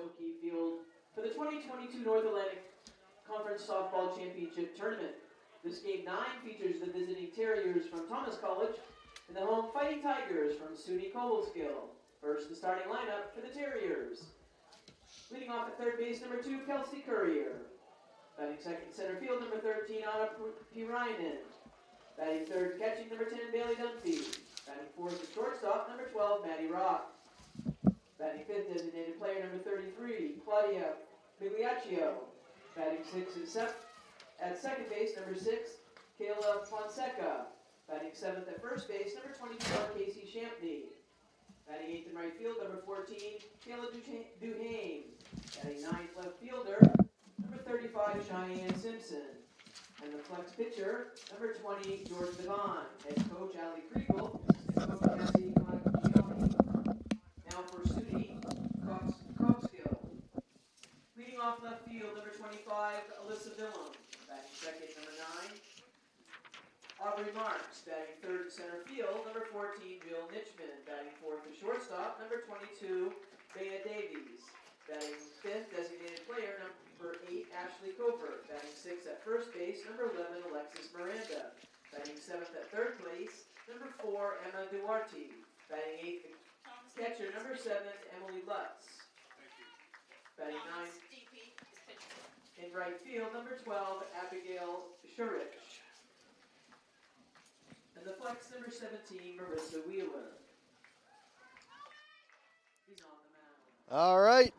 Oakey Field for the 2022 North Atlantic Conference Softball Championship Tournament. This game 9 features the visiting Terriers from Thomas College and the home Fighting Tigers from SUNY Cobleskill. First, the starting lineup for the Terriers. Leading off at third base, number 2, Kelsey Courier. Batting second, center field, number 13, Anna Pirainen. Batting third, catching, number 10, Bailey Dunphy. Batting fourth, at shortstop, number 12, Maddie Rock. Batting fifth, designated player, number 33, Claudia Migliaccio. Batting sixth at second base, number 6, Kayla Fonseca. Batting seventh at first base, number 24, Casey Champney. Batting eighth in right field, number 14, Kayla Duhane. Batting ninth left fielder, number 35, Cheyenne Simpson. And the flex pitcher, number 20, George Devon. Head coach, Ali Kriegel. Assistant coach, Cassie Congione. Now for SUNY, Cobleskill. Leading off left field, number 25, Alyssa Dillon. Batting second, number 9, Aubrey Marks. Batting third, center field, number 14, Jill Nitchman. Batting fourth, to shortstop, number 22, Bea Davies. Batting fifth, designated player, number 8, Ashley Covert. Batting sixth at first base, number 11, Alexis Miranda. Batting seventh at third place, number 4, Emma Duarte. Batting eighth, catcher, number 7, Emily Lutz. Batting ninth in right field, number 12, Abigail Shurich. And the flex, number 17, Marissa Wheeler. He's on the mound. All right.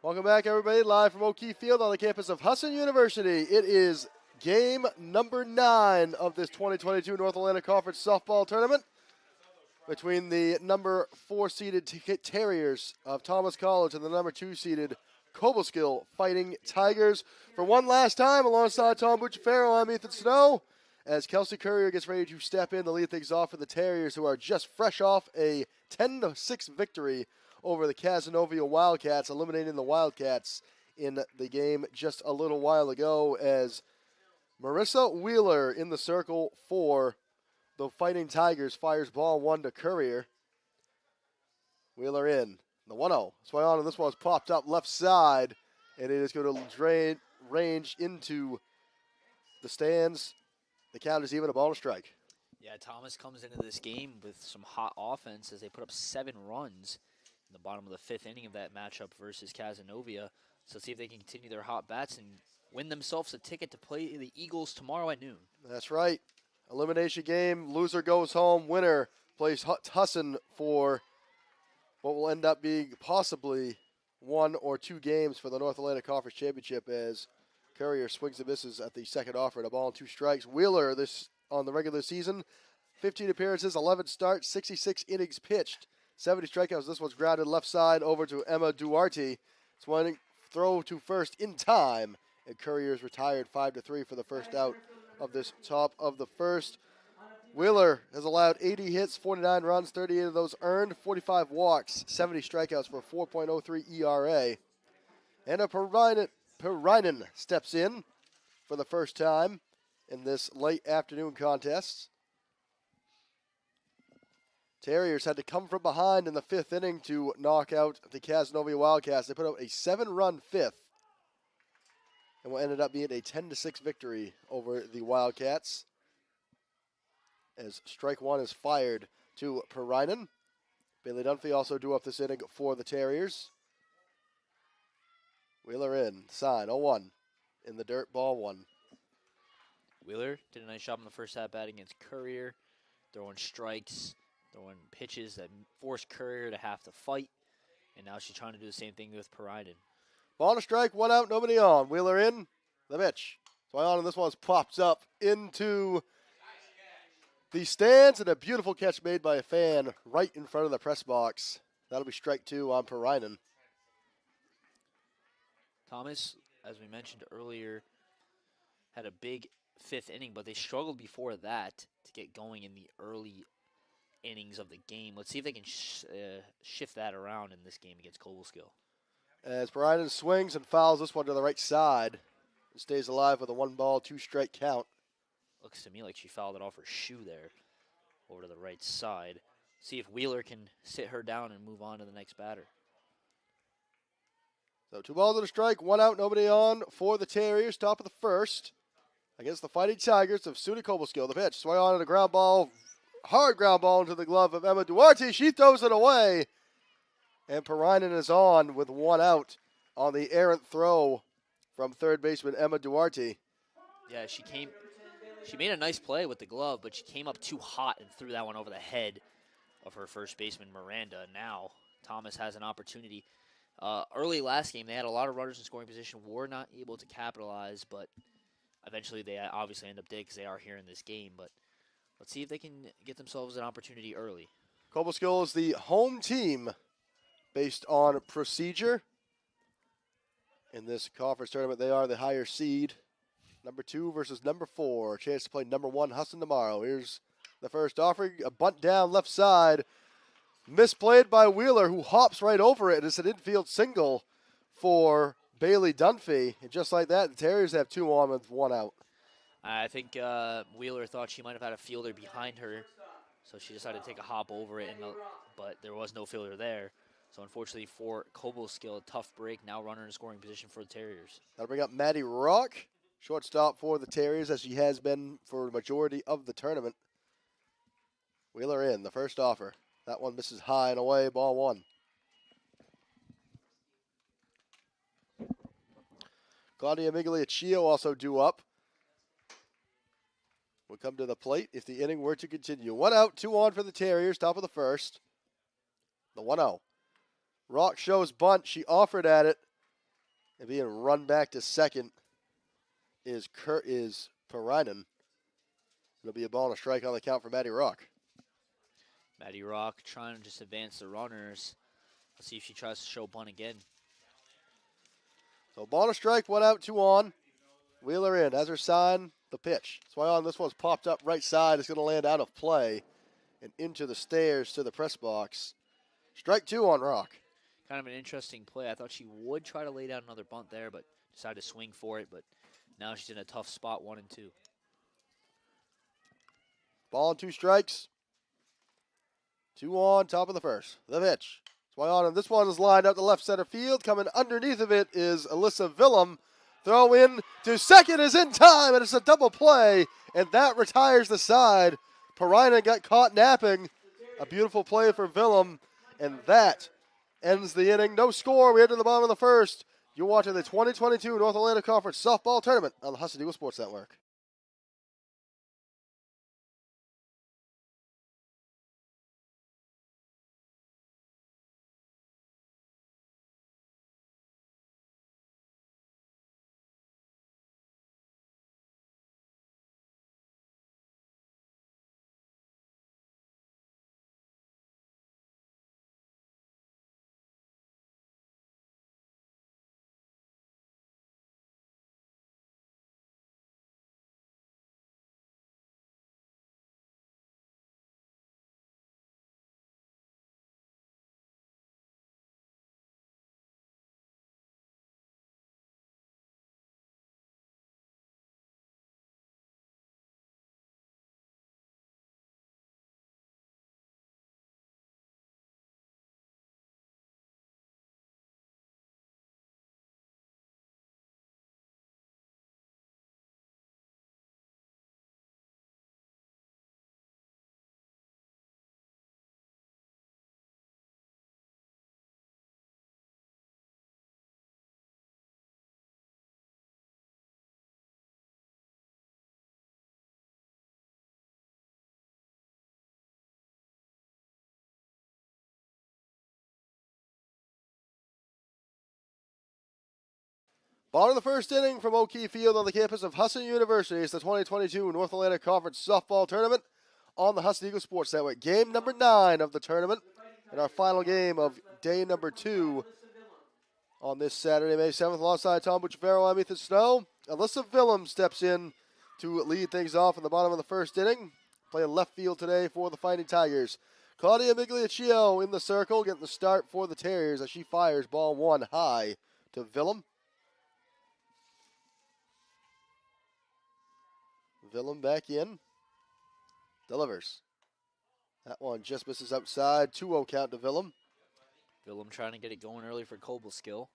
Welcome back, everybody, live from O'Keefe Field on the campus of Husson University. It is game number 9 of this 2022 North Atlantic Conference softball tournament between the number 4-seeded Terriers of Thomas College and the number 2-seeded Cobleskill Fighting Tigers. For one last time, alongside Tom Bucciferro, I'm Ethan Snow, as Kelsey Courier gets ready to step in to lead things off for the Terriers, who are just fresh off a 10-6 victory over the Cazenovia Wildcats, eliminating the Wildcats in the game just a little while ago, as Marissa Wheeler in the circle for the Fighting Tigers fires ball 1 to Courier. Wheeler in. The 1-0. Swing on, and this one's popped up left side, and it is going to range into the stands. The count is even, a ball and a strike. Yeah, Thomas comes into this game with some hot offense as they put up 7 runs in the bottom of the 5th inning of that matchup versus Cazenovia. So let's see if they can continue their hot bats and win themselves a ticket to play the Eagles tomorrow at noon. That's right. Elimination game. Loser goes home. Winner plays Husson for what will end up being possibly 1 or 2 games for the North Atlantic Conference Championship, as Courier swings and misses at the second offer at a ball and 2 strikes. Wheeler, this on the regular season, 15 appearances, 11 starts, 66 innings pitched, 70 strikeouts. This one's grounded left side over to Emma Duarte. Swinging throw to first in time, and Courier's retired 5-3 for the first out of this top of the first. Wheeler has allowed 80 hits, 49 runs, 38 of those earned, 45 walks, 70 strikeouts for a 4.03 ERA. Anna Pirainen steps in for the first time in this late afternoon contest. Terriers had to come from behind in the 5th inning to knock out the Cazenovia Wildcats. They put out a 7-run 5th, and what ended up being a 10-6 victory over the Wildcats, as strike 1 is fired to Pirainen. Bailey Dunphy also due up this inning for the Terriers. Wheeler in, sign, 0-1 in the dirt, ball 1. Wheeler did a nice job in the first at-bat against Courier, throwing strikes, throwing pitches that forced Courier to have to fight, and now she's trying to do the same thing with Pirainen. Ball and a strike, 1 out, nobody on. Wheeler in, the pitch. Swing on, and this one's popped up into the stands, and a beautiful catch made by a fan right in front of the press box. That'll be strike 2 on Pirainen. Thomas, as we mentioned earlier, had a big 5th inning, but they struggled before that to get going in the early innings of the game. Let's see if they can shift that around in this game against Cobleskill. As Pirainen swings and fouls this one to the right side, and stays alive with a 1-ball, 2-strike count. Looks to me like she fouled it off her shoe there over to the right side. See if Wheeler can sit her down and move on to the next batter. So 2 balls and a strike, 1 out, nobody on for the Terriers. Top of the first against the Fighting Tigers of SUNY Cobleskill. The pitch, swing on to the ground ball, hard ground ball into the glove of Emma Duarte. She throws it away, and Perinen is on with 1 out on the errant throw from third baseman Emma Duarte. Yeah, she made a nice play with the glove, but she came up too hot and threw that one over the head of her first baseman, Miranda. Now Thomas has an opportunity. Early last game, they had a lot of runners in scoring position, were not able to capitalize, but eventually they obviously end up dead because they are here in this game. But let's see if they can get themselves an opportunity early. Cobleskill is the home team based on procedure. In this conference tournament, they are the higher seed. Number 2 versus number 4. A chance to play number 1 Husson tomorrow. Here's the first offering. A bunt down left side. Misplayed by Wheeler, who hops right over it. It's an infield single for Bailey Dunphy. And just like that, the Terriers have 2 on with 1 out. I think Wheeler thought she might have had a fielder behind her, so she decided to take a hop over it, but there was no fielder there. So unfortunately for Cobleskill, a tough break. Now runner in scoring position for the Terriers. That'll bring up Maddie Rock, shortstop for the Terriers, as she has been for the majority of the tournament. Wheeler in, the first offer. That one misses high and away, ball 1. Claudia Migliaccio also due up. Will come to the plate if the inning were to continue. 1 out, 2 on for the Terriers, top of the first. The 1-0. Rock shows bunt. She offered at it. And being run back to second is Perinen. It'll be a ball and a strike on the count for Maddie Rock. Maddie Rock trying to just advance the runners. Let's see if she tries to show bunt again. So ball and a strike, 1 out, 2 on. Wheeler in, has her sign, the pitch. Swung on, this one's popped up right side. It's going to land out of play and into the stairs to the press box. Strike 2 on Rock. Kind of an interesting play. I thought she would try to lay down another bunt there, but decided to swing for it. But now she's in a tough spot, 1 and 2. Ball and 2 strikes. 2 on, top of the first. The pitch. Swung on, and this one is lined up to left center field. Coming underneath of it is Alyssa Willem. Throw in to second is in time, and it's a double play, and that retires the side. Perinen got caught napping. A beautiful play for Willem, and that ends the inning. No score. We head to the bottom of the first. You're watching the 2022 North Atlantic Conference Softball Tournament on the Husson Eagles Sports Network. Bottom of the first inning from O'Keefe Field on the campus of Husson University. It's the 2022 North Atlantic Conference Softball Tournament on the Husson Eagles Sports Network. Game number 9 of the tournament and our final game of day number 2 on this Saturday, May 7th. Alongside Tom Bucciafero, I'm Ethan Snow. Alyssa Willem steps in to lead things off in the bottom of the first inning. Playing left field today for the Fighting Tigers. Claudia Migliaccio in the circle, getting the start for the Terriers as she fires ball 1 high to Willem. Willem back in. Delivers. That one just misses outside. 2-0 count to Willem. Willem trying to get it going early for Cobleskill.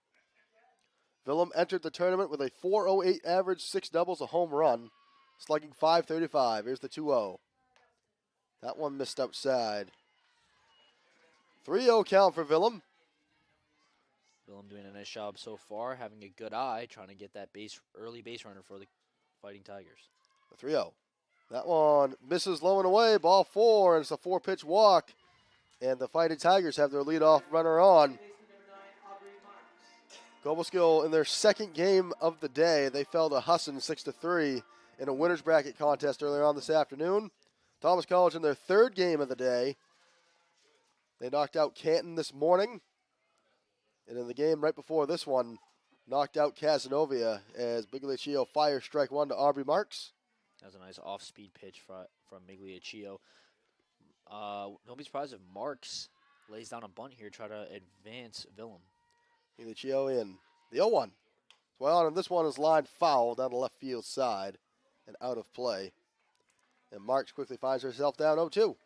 Willem entered the tournament with a 4.08 average, 6 doubles, a home run, slugging .535. Here's the 2-0. That one missed outside. 3-0 count for Willem. Willem doing a nice job so far, having a good eye, trying to get that early base runner for the Fighting Tigers. The 3-0. That one misses low and away. Ball 4, and it's a 4-pitch walk. And the Fighting Tigers have their leadoff runner on. Cobleskill in their second game of the day. They fell to Husson 6-3 in a winner's bracket contest earlier on this afternoon. Thomas College in their third game of the day. They knocked out Canton this morning. And in the game right before this one, knocked out Casanova as Migliaccio fires strike one to Aubrey Marks. That was a nice off-speed pitch from Migliaccio. Don't be surprised if Marks lays down a bunt here, try to advance Willem. Migliaccio in. The 0-1. Well, and this one is lined foul down the left field side and out of play. And Marks quickly finds herself down 0-2.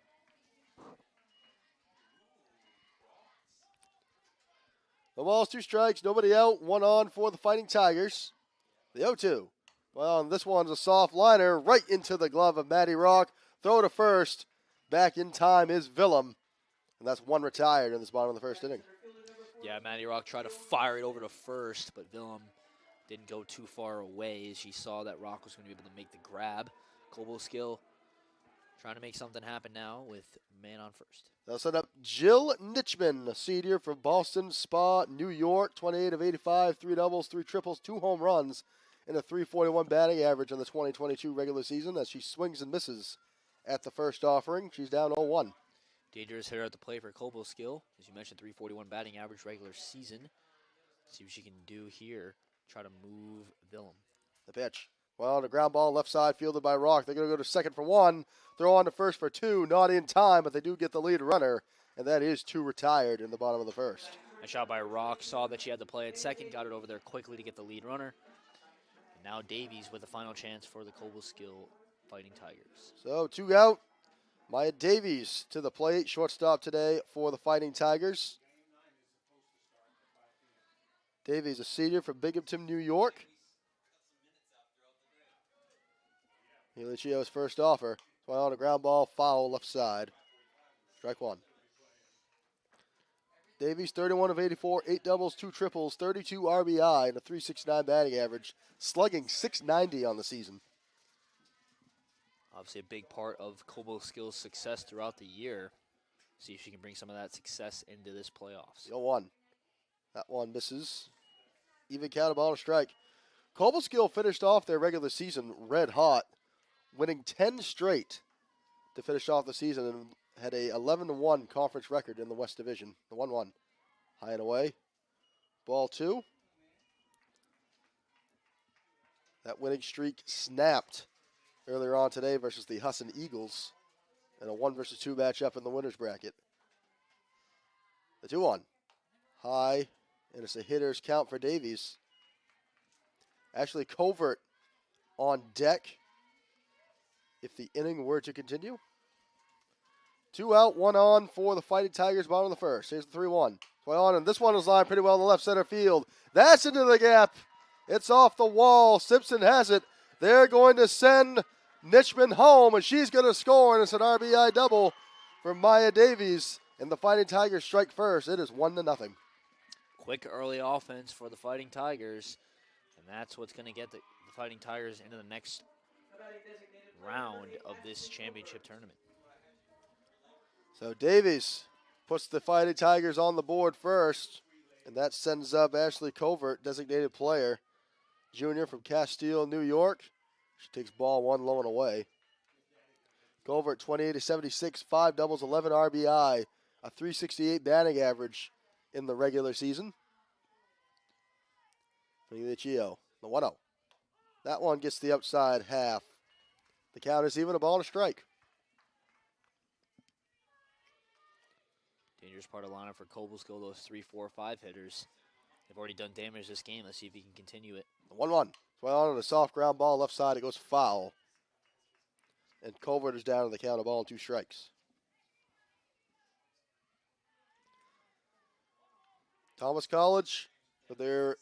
No balls, 2 strikes, nobody out, 1 on for the Fighting Tigers. The 0-2. Well, and this one's a soft liner right into the glove of Matty Rock. Throw to first. Back in time is Willem. And that's 1 retired in this bottom of the first inning. Yeah, Matty Rock tried to fire it over to first, but Willem didn't go too far away as she saw that Rock was going to be able to make the grab. Cobleskill trying to make something happen now with man on first. They'll set up Jill Nitchman, a senior from Boston Spa, New York, 28 of 85, 3 doubles, 3 triples, 2 home runs, and a .341 batting average in the 2022 regular season as she swings and misses at the first offering. She's down 0-1. Dangerous hitter at the plate for Cobleskill. As you mentioned, .341 batting average regular season. See what she can do here. Try to move Willem. The pitch. Well, on a ground ball, left side, fielded by Rock. They're going to go to second for 1. Throw on to first for 2. Not in time, but they do get the lead runner. And that is 2 retired in the bottom of the first. A shot by Rock. Saw that she had to play at second. Got it over there quickly to get the lead runner. And now Davies with the final chance for the Cobleskill Fighting Tigers. So 2 out. Maya Davies to the plate. Shortstop today for the Fighting Tigers. Davies, a senior from Binghamton, New York. Migliaccio's first offer. Well, on a ground ball, foul left side. Strike 1. Davies, 31 of 84, 8 doubles, 2 triples, 32 RBI, and a .369 batting average, slugging .690 on the season. Obviously a big part of Cobleskill success throughout the year. See if she can bring some of that success into this playoffs. 0-1. That one misses. Even count, a ball to strike. Cobleskill finished off their regular season red hot, winning 10 straight to finish off the season and had a 11-1 conference record in the West Division. The 1-1. High and away. Ball 2. That winning streak snapped earlier on today versus the Husson Eagles in a 1-2 matchup in the winner's bracket. The 2-1. High, and it's a hitter's count for Davies. Actually, Covert on deck if the inning were to continue. 2 out, 1 on for the Fighting Tigers, bottom of the first. Here's the 3-1. Well on, and this one is lined pretty well in the left center field. That's into the gap. It's off the wall. Simpson has it. They're going to send Nitchman home, and she's going to score, and it's an RBI double for Maya Davies. And the Fighting Tigers strike first. It is 1-0. Quick early offense for the Fighting Tigers, and that's what's going to get the Fighting Tigers into the next round of this championship tournament. So Davies puts the Fighting Tigers on the board first, and that sends up Ashley Covert, designated player, junior from Castile, New York. She takes ball 1 low and away. Covert, 28 of 76, 5 doubles, 11 RBI, a .368 batting average in the regular season. Migliaccio, the 1-0. That one gets the outside half. The count is even, a ball and a strike. Dangerous part of the lineup for Cobleskill, those 3, 4, 5 hitters. They've already done damage this game. Let's see if he can continue it. 1-1. Well, on a soft ground ball left side, it goes foul. And Covert is down to the count, of ball and 2 strikes. Thomas College, for their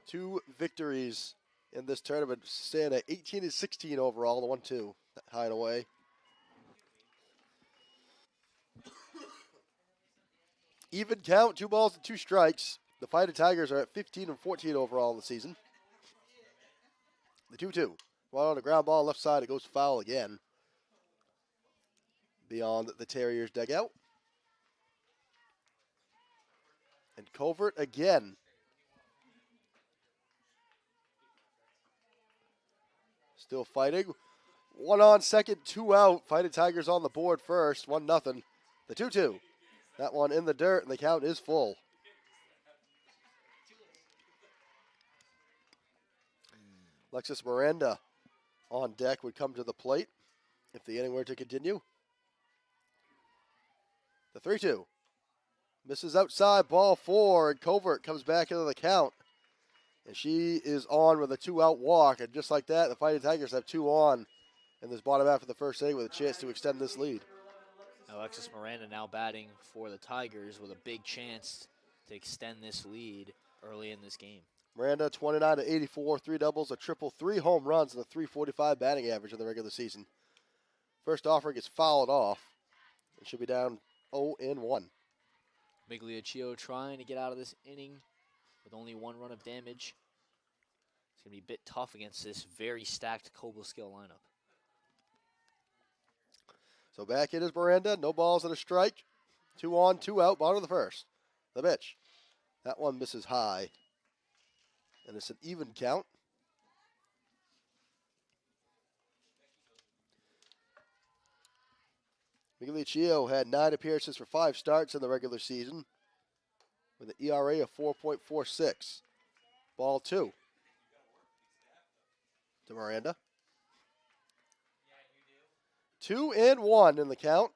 2 victories in this tournament, staying at 18-16 overall, the 1-2 high and away. Even count, 2 balls and 2 strikes. The Fighting Tigers are at 15-14 overall in the season. The 2-2. One on the ground ball, left side, it goes foul again. Beyond the Terriers' dugout. And Covert again. Still fighting. 1 on second, 2 out. Fighting Tigers on the board first, 1-0. The 2-2. That one in the dirt, and the count is full. Alexis Miranda on deck would come to the plate if the inning were to continue. The 3-2. Misses outside, ball 4, and Covert comes back into the count. And she is on with a 2-out walk, and just like that, the Fighting Tigers have 2 on in this bottom half of the first inning with a chance to extend this lead. Alexis Miranda now batting for the Tigers with a big chance to extend this lead early in this game. Miranda, 29-84, 3 doubles, a triple, 3 home runs, and a .345 batting average in the regular season. First offering is fouled off. It should be down 0-1. Migliaccio trying to get out of this inning with only 1 run of damage. It's going to be a bit tough against this very stacked Cobleskill lineup. So back in is Miranda, no balls and a strike. 2 on, 2 out, bottom of the first. The pitch. That one misses high. And it's an even count. Migliaccio had 9 appearances for 5 starts in the regular season with an ERA of 4.46. Ball 2 to Miranda. 2-1 in the count.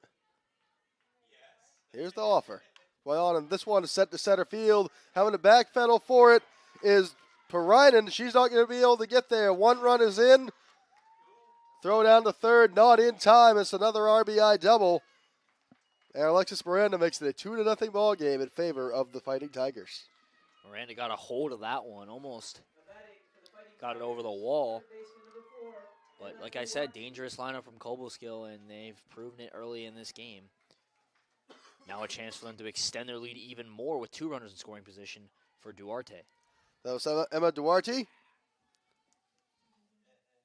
Here's the offer. Well, on, and this one is set to center field. Having to backpedal for it is Perinen. She's not going to be able to get there. 1 run is in. Throw down to third, not in time. It's another RBI double. And Alexis Miranda makes it a 2-0 ball game in favor of the Fighting Tigers. Miranda got a hold of that one, almost got it over the wall. But like I said, dangerous lineup from Cobleskill, and they've proven it early in this game. Now a chance for them to extend their lead even more with 2 runners in scoring position for Duarte. That was Emma Duarte.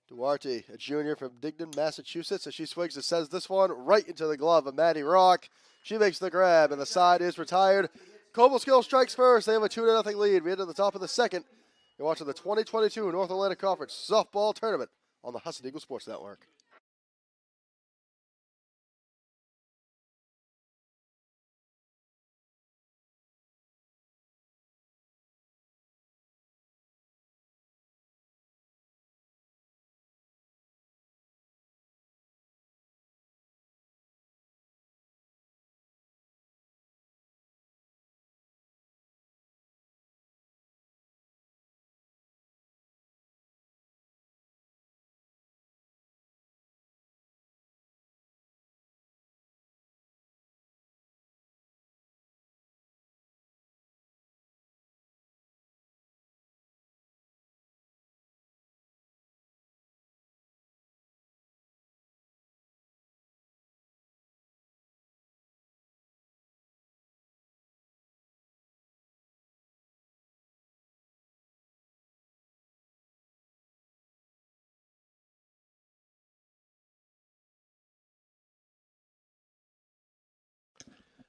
Duarte, a junior from Digdon, Massachusetts, as she swings and sends this one right into the glove of Maddie Rock. She makes the grab, and the side is retired. Cobleskill strikes first. They have a 2-0 lead. We into the top of the second. You're watching the 2022 North Atlantic Conference Softball Tournament on the Husson Eagles Sports Network.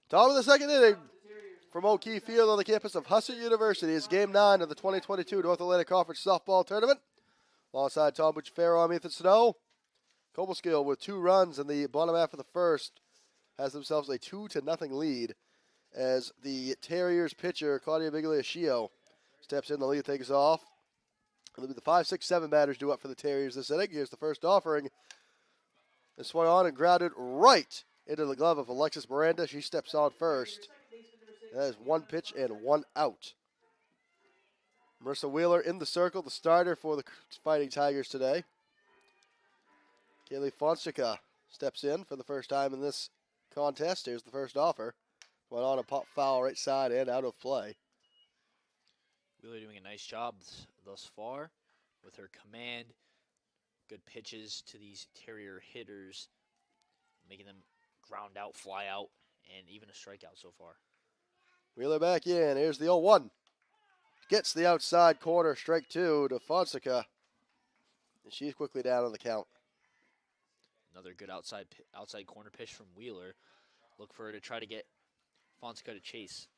Top of the second inning from O'Keefe Field on the campus of Husson University is Game 9 of the 2022 North Atlantic Conference Softball Tournament. Alongside Tom Butchfaro, I'm Ethan Snow. Cobleskill with 2 runs in the bottom half of the first has themselves a 2-0 lead as the Terriers pitcher, Claudia Migliaccio, steps in. The lead takes off. It'll be the 5, 6, 7 batters due up for the Terriers this inning. Here's the first offering. It swung on and grounded right into the glove of Alexis Miranda. She steps on first. That is 1 pitch and 1 out. Marissa Wheeler in the circle, the starter for the Fighting Tigers today. Kaylee Fonseca steps in for the first time in this contest. Here's the first offer. Went on a pop foul right side and out of play. Wheeler doing a nice job thus far with her command. Good pitches to these Terrier hitters, making them ground out, fly out, and even a strikeout so far. Wheeler back in. Here's the 0-1. Gets the outside corner, strike 2 to Fonseca. And she's quickly down on the count. Another good outside corner pitch from Wheeler. Look for her to try to get Fonseca to chase.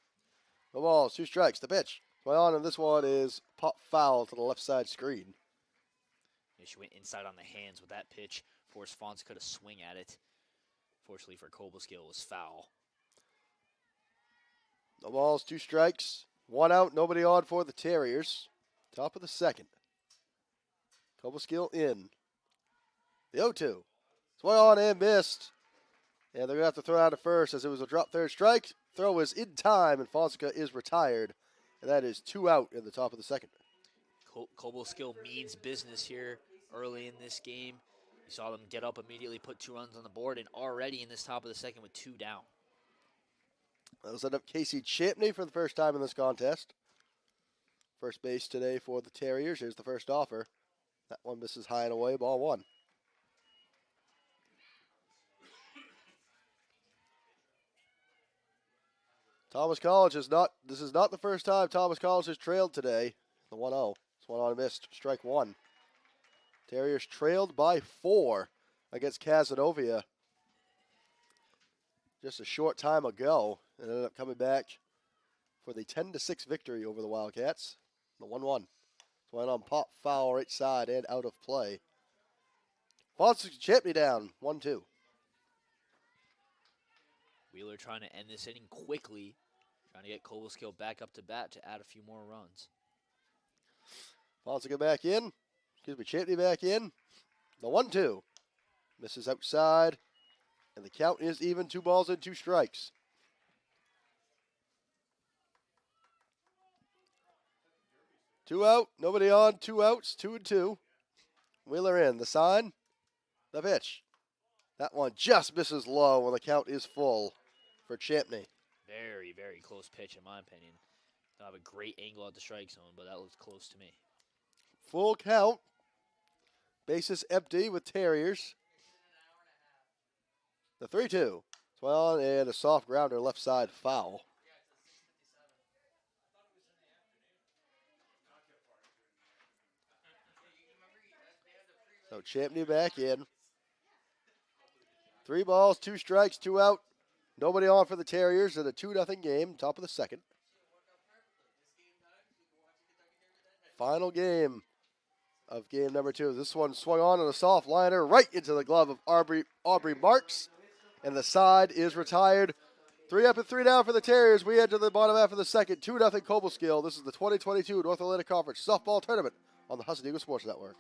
No balls, 2 strikes. The pitch. Swung on, and this one is pop foul to the left side screen. Yeah, she went inside on the hands with that pitch, forced Fonseca to swing at it. Fortunately for Cobleskill, it was foul. No balls, 2 strikes. 1 out, nobody on for the Terriers. Top of the second. Cobleskill in. The 0-2. Swung on and missed. And they're going to have to throw it out at first as it was a drop third strike. Throw is in time, and Fonseca is retired. And that is 2 out in the top of the second. Cobleskill means business here early in this game. You saw them get up immediately, put 2 runs on the board, and already in this top of the second with 2 down. That'll set up Casey Champney for the first time in this contest. First base today for the Terriers. Here's the first offer. That one misses high and away, ball 1. Thomas College this is not the first time Thomas College has trailed today. The 1-0. This one on missed, strike 1. Terriers trailed by 4 against Casanova just a short time ago and ended up coming back for the 10-6 victory over the Wildcats. The 1-1. Went on pop foul right side and out of play. Fonseca Champney down, 1-2. Wheeler trying to end this inning quickly, trying to get Cobleskill back up to bat to add a few more runs. Fonseca back in. Champney back in. The 1-2. Misses outside. And the count is even, 2 balls and 2 strikes. Two out, nobody on, 2 outs, 2-2. Wheeler in, the sign, the pitch. That one just misses low when the count is full for Champney. Very, very close pitch in my opinion. Don't have a great angle at the strike zone, but that looks close to me. Full count. Bases empty with Terriers. The 3-2. Swung on and a soft grounder left side foul. So Champney back in. 3 balls, 2 strikes, 2 out. Nobody on for the Terriers in a 2-0 game, top of the second. Final game of game number 2. This one swung on a soft liner right into the glove of Aubrey Marks. And the side is retired. 3 up and 3 down for the Terriers. We head to the bottom half of the second. 2-0 Cobleskill. This is the 2022 North Atlantic Conference Softball Tournament on the Husson Eagles Sports Network.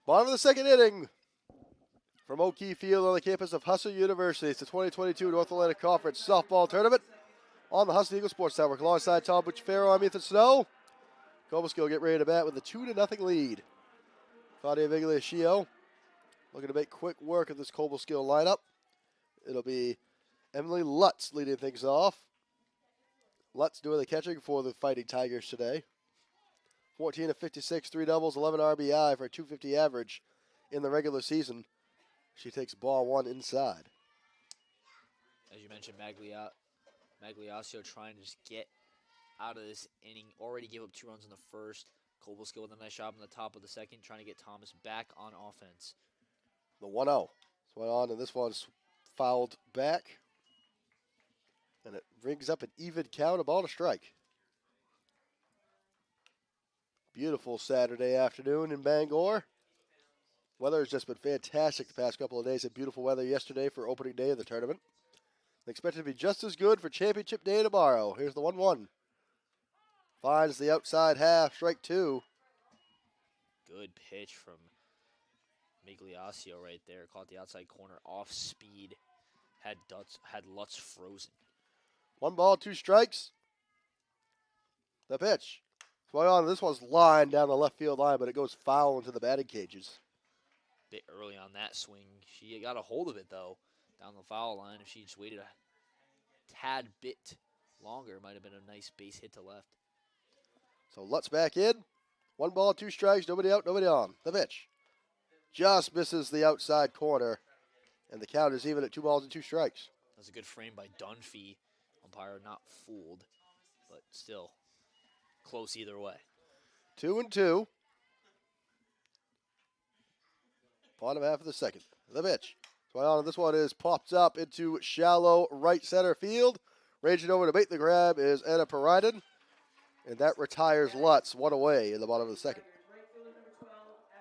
Bottom of the second inning from O'Keefe Field on the campus of Husson University. It's the 2022 North Atlantic Conference Softball Tournament on the Husson Eagles Sports Network. Alongside Tom Bucciferro, I'm Ethan Snow. Cobleskill get ready to bat with a 2-0 lead. Claudia Vigliascio looking to make quick work of this Cobleskill lineup. It'll be Emily Lutz leading things off. Lutz doing the catching for the Fighting Tigers today. 14 of 56, 3 doubles, 11 RBI for a 250 average in the regular season. She takes ball 1 inside. As you mentioned, Magliascio trying to just get out of this inning. Already gave up 2 runs in the first. Cobleskill with a nice job in the top of the second, trying to get Thomas back on offense. The 1-0. Went on, and this one's fouled back. And it brings up an even count, a ball to strike. Beautiful Saturday afternoon in Bangor. Weather has just been fantastic the past couple of days. Had beautiful weather yesterday for opening day of the tournament. Expected to be just as good for championship day tomorrow. Here's the 1-1. Finds the outside half, strike 2. Good pitch from Migliaccio right there. Caught the outside corner off speed. Had Lutz frozen. 1 ball, 2 strikes. The pitch. Swung on. This one's lined down the left field line, but it goes foul into the batting cages. Bit early on that swing. She got a hold of it, though, down the foul line. If she just waited a tad bit longer, it might have been a nice base hit to left. So Lutz back in. 1 ball, 2 strikes. Nobody out, nobody on. The pitch. Just misses the outside corner. And the count is even at 2 balls and 2 strikes. That's a good frame by Dunphy. Umpire not fooled, but still close either way. 2-2. Bottom half of the second. The pitch. This one is popped up into shallow right center field. Ranging over to make the grab is Anna Parainen. And that retires Lutz 1 away in the bottom of the second.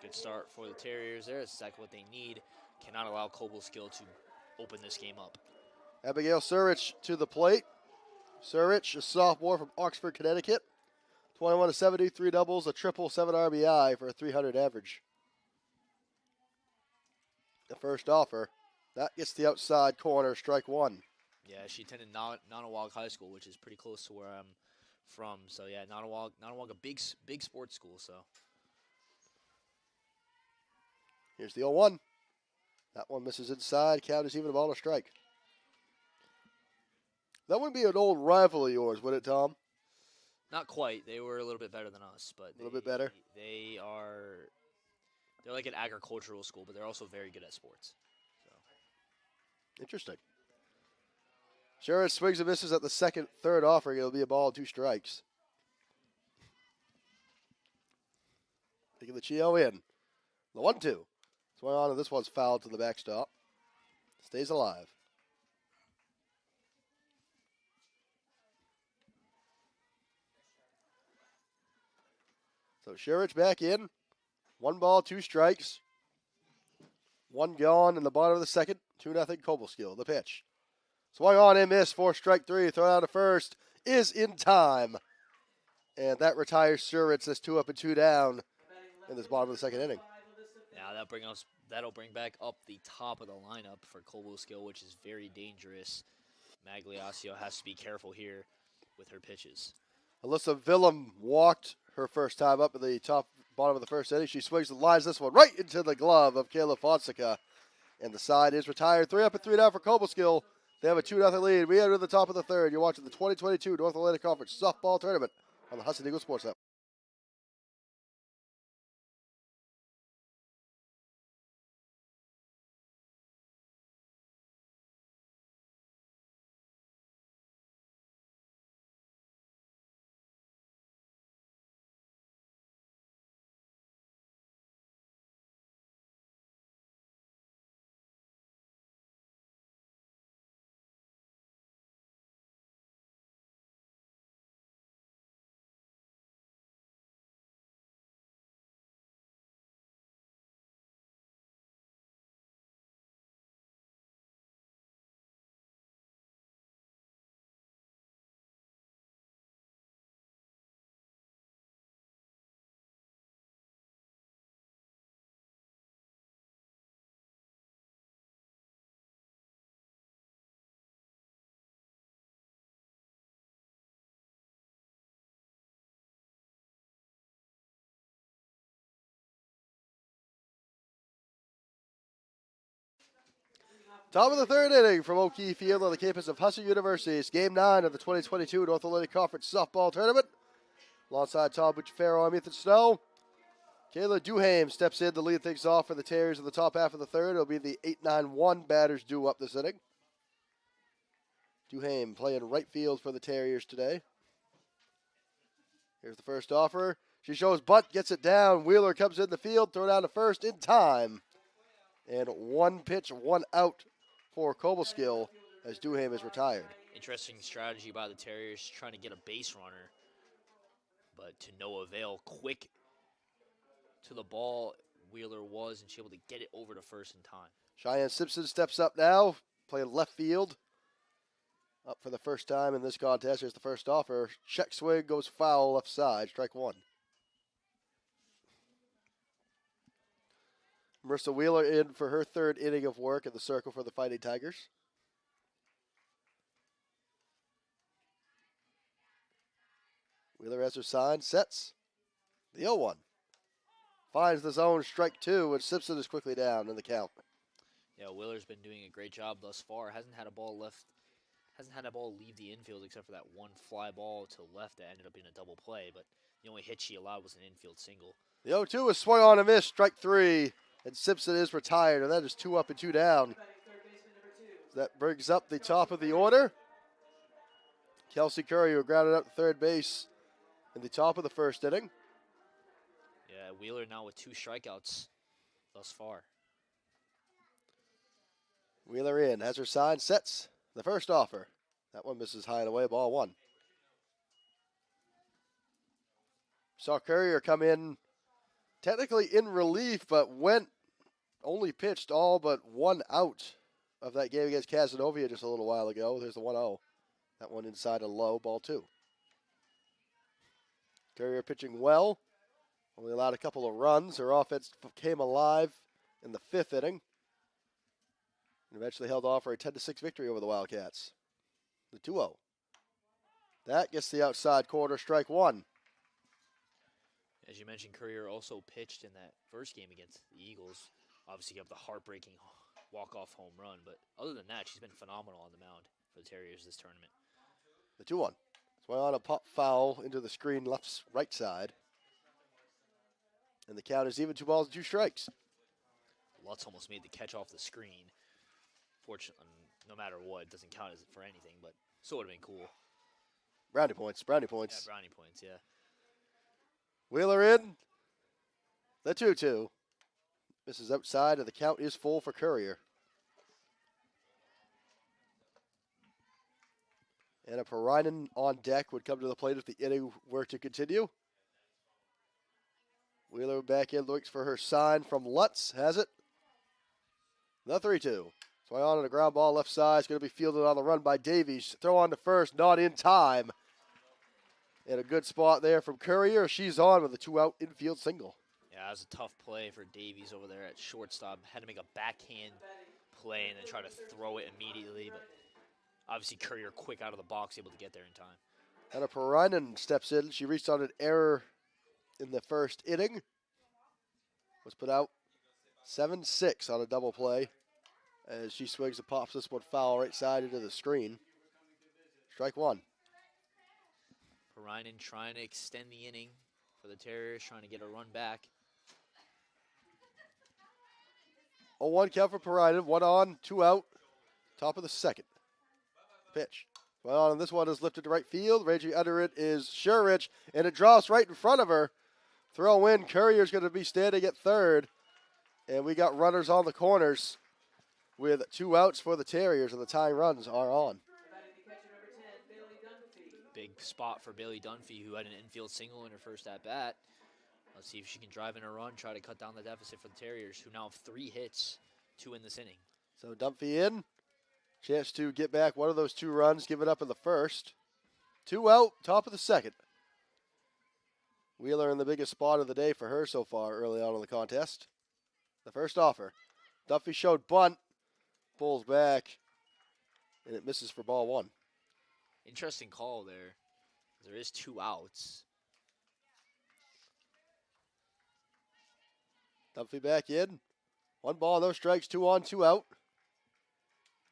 Good start for the Terriers there. It's exactly what they need. Cannot allow Cobleskill to open this game up. Abigail Surich to the plate. Surich, a sophomore from Oxford, Connecticut. 21 to 70, 3 doubles, a triple, 7 RBI for a 300 average. The first offer. That gets the outside corner, strike 1. Yeah, she attended Nonawag High School, which is pretty close to where I'm from. So, yeah, Nonawag, a big sports school, so. Here's the 0-1. That one misses inside. Count is even, a ball to strike. That would be an old rival of yours, would it, Tom? Not quite. They were a little bit better than us, but a little bit better. They're like an agricultural school, but they're also very good at sports. So. Interesting. Sure, swings and misses at the second, third offering. It'll be a ball and 2 strikes. Taking the Chio in. The 1-2. Swung on, and this one's fouled to the backstop. Stays alive. So Sherrich back in. 1 ball, 2 strikes. 1 gone in the bottom of the second. 2-0 Cobleskill. The pitch. Swung on and missed for strike 3. Thrown out to first is in time. And that retires Sherrich. That's 2 up and 2 down in this bottom of the second inning. Now that'll bring back up the top of the lineup for Cobleskill, which is very dangerous. Magliaccio has to be careful here with her pitches. Alyssa Willem walked her first time up at the bottom of the first inning. She swings and lines this one right into the glove of Kayla Fonseca. And the side is retired. 3 up and 3 down for Cobleskill. They have a 2-0 lead. We enter the top of the third. You're watching the 2022 North Atlantic Conference Softball Tournament on the Husson Eagles Sports Network. Top of the third inning from O'Keefe Field on the campus of Husson University. It's Game 9 of the 2022 North Atlantic Conference Softball Tournament. Alongside Tom Bucciferro, I'm Ethan Snow. Kayla Duhame steps in to lead things off for the Terriers in the top half of the third. It'll be the 8-9-1 batters due up this inning. Duhame playing right field for the Terriers today. Here's the first offer. She shows bunt, gets it down. Wheeler comes in the field, throw down to first in time. And 1 pitch, 1 out for Cobleskill as Duham is retired. Interesting strategy by the Terriers, trying to get a base runner, but to no avail. Quick to the ball, Wheeler was, and she able to get it over to first in time. Cheyenne Simpson steps up now, playing left field. Up for the first time in this contest. Here's the first offer. Check swing goes foul left side. Strike 1. Marissa Wheeler in for her 3rd inning of work in the circle for the Fighting Tigers. Wheeler has her sign, sets. The 0-1. Finds the zone, strike 2, and Simpson is quickly down in the count. Yeah, Wheeler's been doing a great job thus far. Hasn't had a ball leave the infield except for that one fly ball to left that ended up being a double play, but the only hit she allowed was an infield single. The 0-2 is swung on and missed, strike 3, and Simpson is retired, and that is 2 up and 2 down. That brings up the top of the order. Kelsey Currier grounded out to third base in the top of the first inning. Yeah, Wheeler now with 2 strikeouts thus far. Wheeler in, has her sign, sets the first offer. That one misses high and away, ball 1. Saw Currier come in technically in relief, but only pitched all but 1 out of that game against Casanova just a little while ago. There's the 1-0. That one inside a low, ball 2. Currier pitching well. Only allowed a couple of runs. Her offense came alive in the 5th inning. And eventually held off for a 10-6 victory over the Wildcats. The 2-0. That gets the outside corner, strike 1. As you mentioned, Currier also pitched in that first game against the Eagles. Obviously, you have the heartbreaking walk-off home run, but other than that, she's been phenomenal on the mound for the Terriers this tournament. The 2-1. Swung on a pop foul into the screen right side. And the count is even, 2 balls and 2 strikes. Lutz almost made the catch off the screen. Fortunately, no matter what, it doesn't count as for anything, but still would have been cool. Brownie points. Yeah, brownie points, yeah. Wheeler in. The 2-2. Misses outside, and the count is full for Currier. And a Perinen on deck would come to the plate if the inning were to continue. Wheeler back in, looks for her sign from Lutz. Has it. The 3-2. Swung on and a ground ball left side. It's going to be fielded on the run by Davies. Throw on to first, not in time. And a good spot there from Currier. She's on with a 2-out infield single. Yeah, that was a tough play for Davies over there at shortstop. Had to make a backhand play and then try to throw it immediately, but obviously Currier quick out of the box, able to get there in time. And a Perinen steps in. She reached on an error in the first inning. Was put out 7-6 on a double play as she swings and pops this one foul right side into the screen. Strike 1. Perinen trying to extend the inning for the Terriers, trying to get a run back. 0-1 count for Perinen. 1 on, 2 out. Top of the second. Pitch. Well, and this one is lifted to right field. Raging under it is Shurich, and it drops right in front of her. Throw in. Currier's going to be standing at third. And we got runners on the corners with 2 outs for the Terriers, and the tying runs are on. Big spot for Bailey Dunphy, who had an infield single in her first at-bat. Let's see if she can drive in a run, try to cut down the deficit for the Terriers, who now have 3 hits, 2 in this inning. So Dunphy in. Chance to get back one of those 2 runs given up in the first. 2 out, top of the second. Wheeler in the biggest spot of the day for her so far early on in the contest. The first offer. Dunphy showed bunt. Pulls back. And it misses for ball 1. Interesting call there. There is 2 outs. Dunphy back in. 1 ball, no strikes, 2 on, 2 out.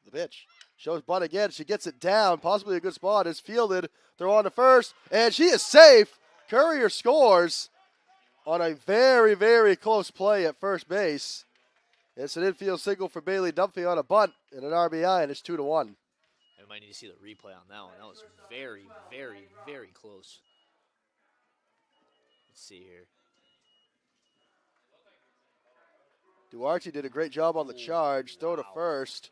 The pitch. Shows bunt again. She gets it down. Possibly a good spot. Is fielded. Throw on to first. And she is safe. Currier scores on a very, very close play at first base. It's an infield single for Bailey Dunphy on a bunt and an RBI, and it's 2-1. I might need to see the replay on that one. That was very, very, very close. Let's see here. Duarte did a great job on the charge. Throw to first.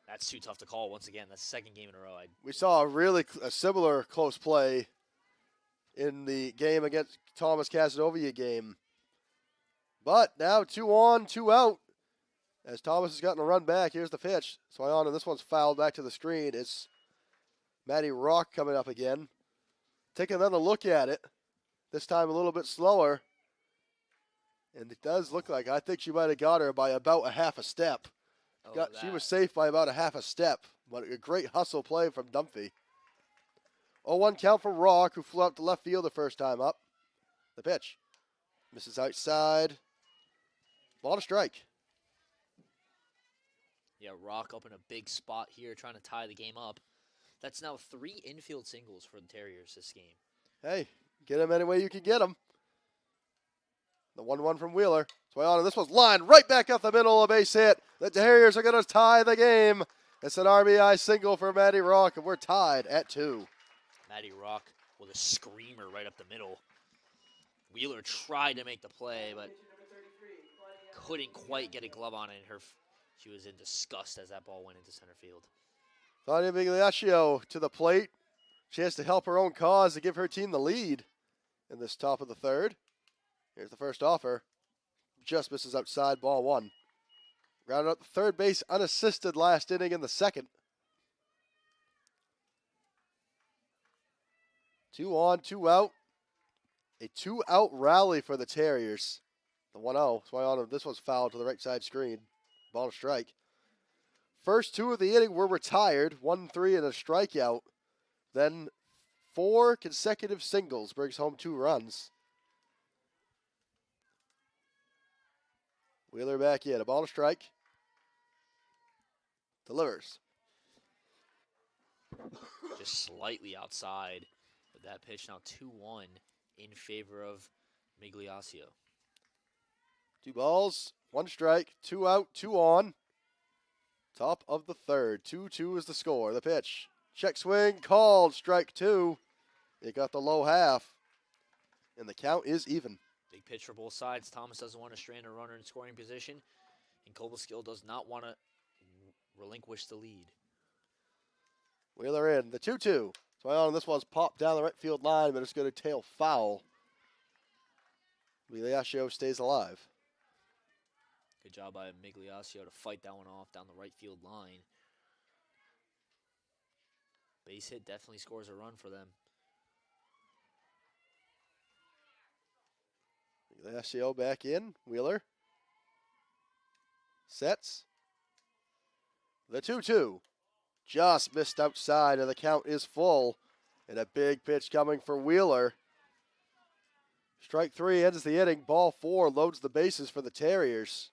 That's too tough to call once again. That's the second game in a row. We saw a similar close play in the game against Thomas Casanova game. But now 2 on, 2 out. As Thomas has gotten a run back, here's the pitch. Swion, this one's fouled back to the screen. It's Maddie Rock coming up again. Take another look at it. This time a little bit slower. And it does look like, I think she might have got her by about a half a step. She was safe by about a half a step. But a great hustle play from Dunphy. 0-1 count for Rock, who flew out to left field the first time up. The pitch. Misses outside. Ball to strike. Yeah, Rock up in a big spot here, trying to tie the game up. That's now 3 infield singles for the Terriers this game. Hey, get them any way you can get them. The 1-1 from Wheeler. Swion, this one's lined right back up the middle, a base hit. The Terriers are going to tie the game. It's an RBI single for Maddie Rock, and we're tied at 2. Maddie Rock with a screamer right up the middle. Wheeler tried to make the play, but couldn't quite get a glove on it. She was in disgust as that ball went into center field. Claudia Migliaccio to the plate. She has to help her own cause to give her team the lead in this top of the third. Here's the first offer. Just misses outside, ball 1. Grounded up the third base, unassisted last inning in the second. 2 on, 2 out. A 2-out rally for the Terriers. The 1-0. Swion, this one's fouled to the right side screen. Ball to strike. First 2 of the inning were retired. 1-3 and a strikeout. Then 4 consecutive singles brings home 2 runs. Wheeler back in. A ball to strike. Delivers. Just slightly outside. But that pitch now 2-1 in favor of Migliaccio. 2 balls, 1 strike, 2 out, 2 on. Top of the third. 2-2 is the score. The pitch. Check swing, called, strike 2. It got the low half. And the count is even. Big pitch for both sides. Thomas doesn't want to strand a runner in scoring position. And Cobleskill does not want to relinquish the lead. Wheeler in. The 2-2. So this one's popped down the right field line, but it's going to tail foul. Migliaccio stays alive. Good job by Migliaccio to fight that one off down the right field line. Base hit definitely scores a run for them. Migliaccio back in. Wheeler. Sets. The 2-2. Just missed outside, and the count is full. And a big pitch coming for Wheeler. Strike 3 ends the inning. Ball 4 loads the bases for the Terriers.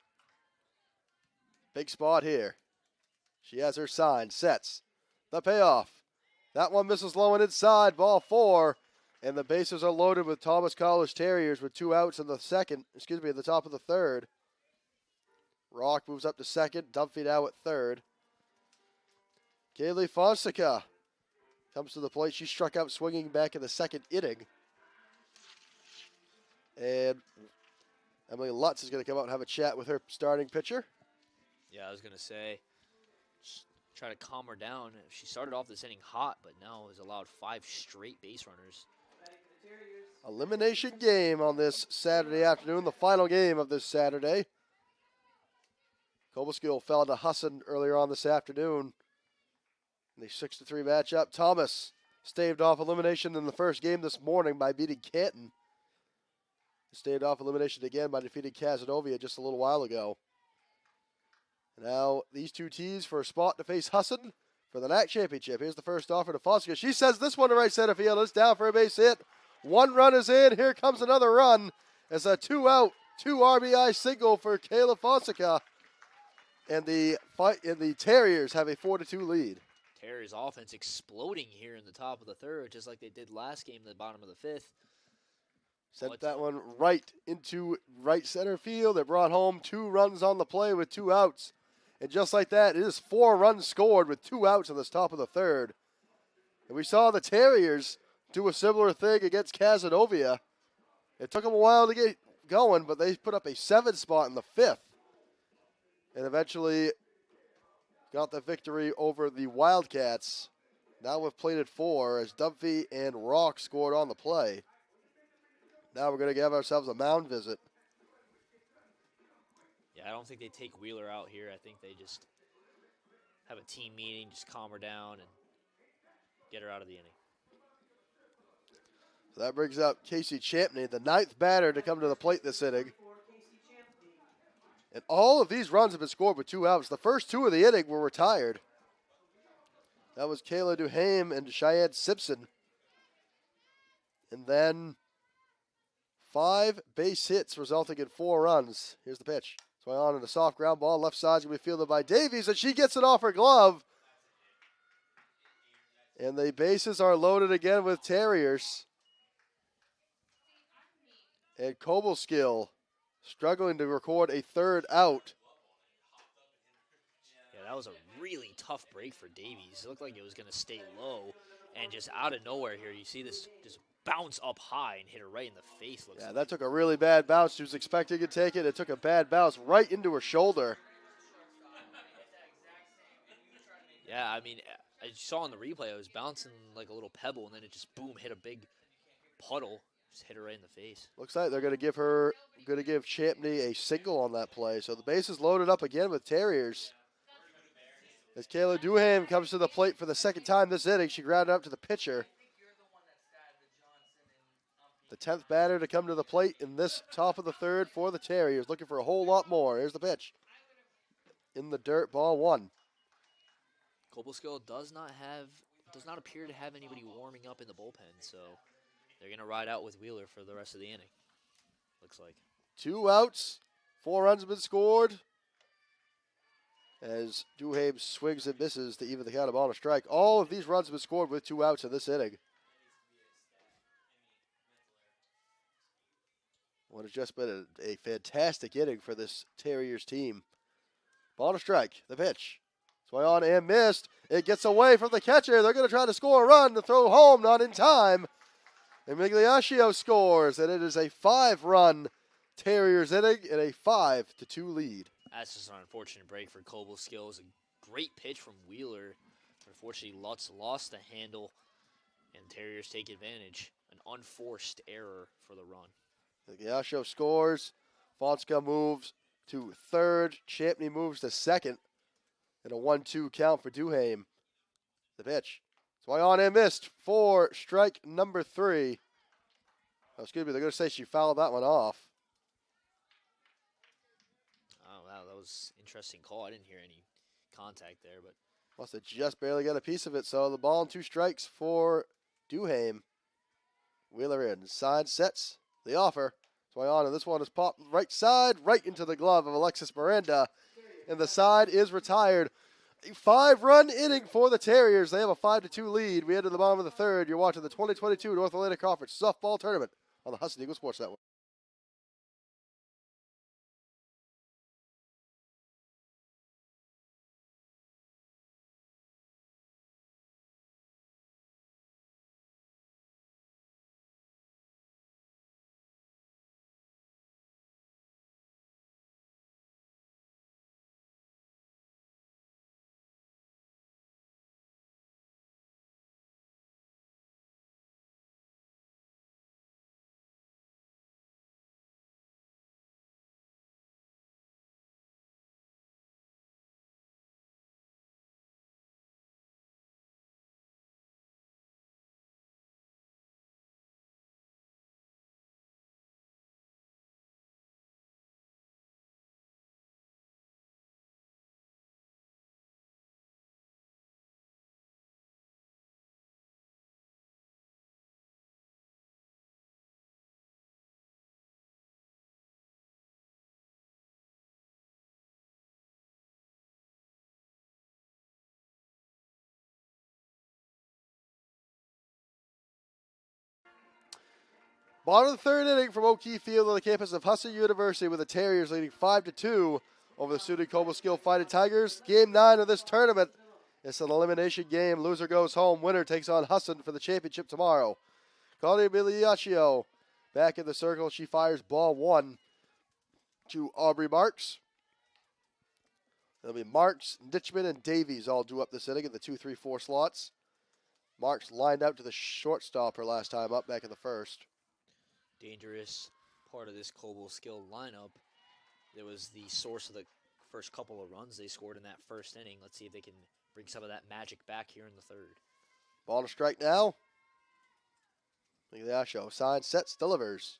Big spot here. She has her sign. Sets. The payoff. That one misses low and inside. Ball 4. And the bases are loaded with Thomas College Terriers with 2 outs in the at the top of the third. Rock moves up to second. Dunphy now at third. Kaylee Fonseca comes to the plate. She struck out swinging back in the second inning. And Emily Lutz is going to come out and have a chat with her starting pitcher. Yeah, I was going to say, try to calm her down. She started off this inning hot, but now has allowed 5 straight base runners. Elimination game on this Saturday afternoon, the final game of this Saturday. Cobleskill fell to Husson earlier on this afternoon in the 6-3 matchup. Thomas staved off elimination in the first game this morning by beating Canton. Staved off elimination again by defeating Casanova just a little while ago. Now these two teams for a spot to face Husson for the NAC championship. Here's the first offer to Fonseca. She sends this one to right center field. It's down for a base hit. 1 run is in. Here comes another run. It's a 2-out, 2 RBI single for Kayla Fonseca. And the Terriers have a 4-2 lead. Terriers offense exploding here in the top of the third, just like they did last game in the bottom of the 5th. Sent that one right into right center field. It brought home 2 runs on the play with 2 outs. And just like that, it is 4 runs scored with 2 outs in this top of the third. And we saw the Terriers do a similar thing against Casanova. It took them a while to get going, but they put up a 7 spot in the 5th. and eventually got the victory over the Wildcats. Now we've played it 4 as Dunphy and Rock scored on the play. Now we're going to give ourselves a mound visit. Yeah, I don't think they take Wheeler out here. I think they just have a team meeting, just calm her down and get her out of the inning. So that brings up Casey Champney, the 9th batter to come to the plate this inning. And all of these runs have been scored with 2 outs. The first 2 of the inning were retired. That was Kayla Duhame and Cheyenne Simpson. And then 5 base hits resulting in 4 runs. Here's the pitch. Swung on in a soft ground ball. Left side's going to be fielded by Davies, and she gets it off her glove. And the bases are loaded again with Terriers. And Cobleskill struggling to record a 3rd out. Yeah, that was a really tough break for Davies. It looked like it was going to stay low, and just out of nowhere here, you see this just bounce up high and hit her right in the face. Yeah, that took a really bad bounce. She was expecting to take it. It took a bad bounce right into her shoulder. Yeah, I mean, I saw in the replay, it was bouncing like a little pebble, and then it just, boom, hit a big puddle. Just hit her right in the face. Looks like they're going to give Champney a single on that play. So the base is loaded up again with Terriers. As Kayla Duhame comes to the plate for the 2nd time this inning, she grounded up to the pitcher. The 10th batter to come to the plate in this top of the 3rd for the Terriers, looking for a whole lot more. Here's the pitch. In the dirt, ball 1. Cobleskill does not appear to have anybody warming up in the bullpen, so they're going to ride out with Wheeler for the rest of the inning, looks like. 2 outs, 4 runs have been scored. As Duhame swings and misses to even the count of on a strike. All of these runs have been scored with 2 outs in this inning. What has just been a fantastic inning for this Terriers team. Ball to strike, the pitch. Swung on and missed. It gets away from the catcher. They're going to try to score a run to throw home, not in time. And Migliaccio scores, and it is a 5-run Terriers inning and a 5-2 lead. That's just an unfortunate break for Cobleskill. It was a great pitch from Wheeler. Unfortunately, Lutz lost the handle, and Terriers take advantage. An unforced error for the run. Migliaccio scores. Fonska moves to 3rd. Champney moves to 2nd. And a 1-2 count for Duhame. The pitch. Swung on and missed for strike number 3. Oh, excuse me, they're going to say she fouled that one off. Oh, wow, that was an interesting call. I didn't hear any contact there, but Must have just barely got a piece of it. So the ball and 2 strikes for Duhame. Wheeler in. Side sets the offer. Swung on, and this one is popped right side, right into the glove of Alexis Miranda. And the side is retired. A 5-run inning for the Terriers. They have a 5-2 lead. We enter the bottom of the 3rd. You're watching the 2022 North Atlantic Conference Softball Tournament on the Husson Eagles Sports Network. Bottom of the 3rd inning from O'Keefe Field on the campus of Husson University, with the Terriers leading 5-2 over the SUNY Cobleskill Fighting Tigers. Game 9 of this tournament. It's an elimination game. Loser goes home. Winner takes on Husson for the championship tomorrow. Claudia Migliaccio back in the circle. She fires ball 1 to Aubrey Marks. It'll be Marks, Ditchman, and Davies all due up this inning in the 2, 3, 4 slots. Marks lined out to the shortstop her last time up back in the first. Dangerous part of this Cobleskill lineup. There was the source of the first couple of runs they scored in that first inning. Let's see if they can bring some of that magic back here in the third. Ball to strike now. Migliaccio signs, sets, delivers.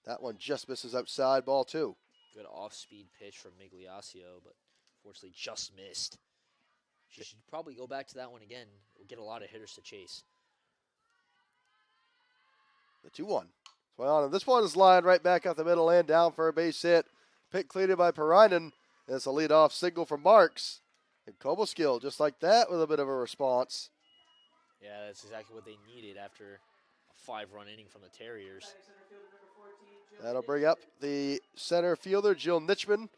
That one just misses outside, ball 2. Good off-speed pitch from Migliaccio, but unfortunately just missed. She should probably go back to that one again. We'll get a lot of hitters to chase. The 2-1. This one is lined right back up the middle and down for a base hit. Pick cleared by Perinen. And it's a leadoff single from Marks. And Cobleskill, just like that, with a bit of a response. Yeah, that's exactly what they needed after a 5-run inning from the Terriers. That'll bring up the center fielder, Jill Nitchman,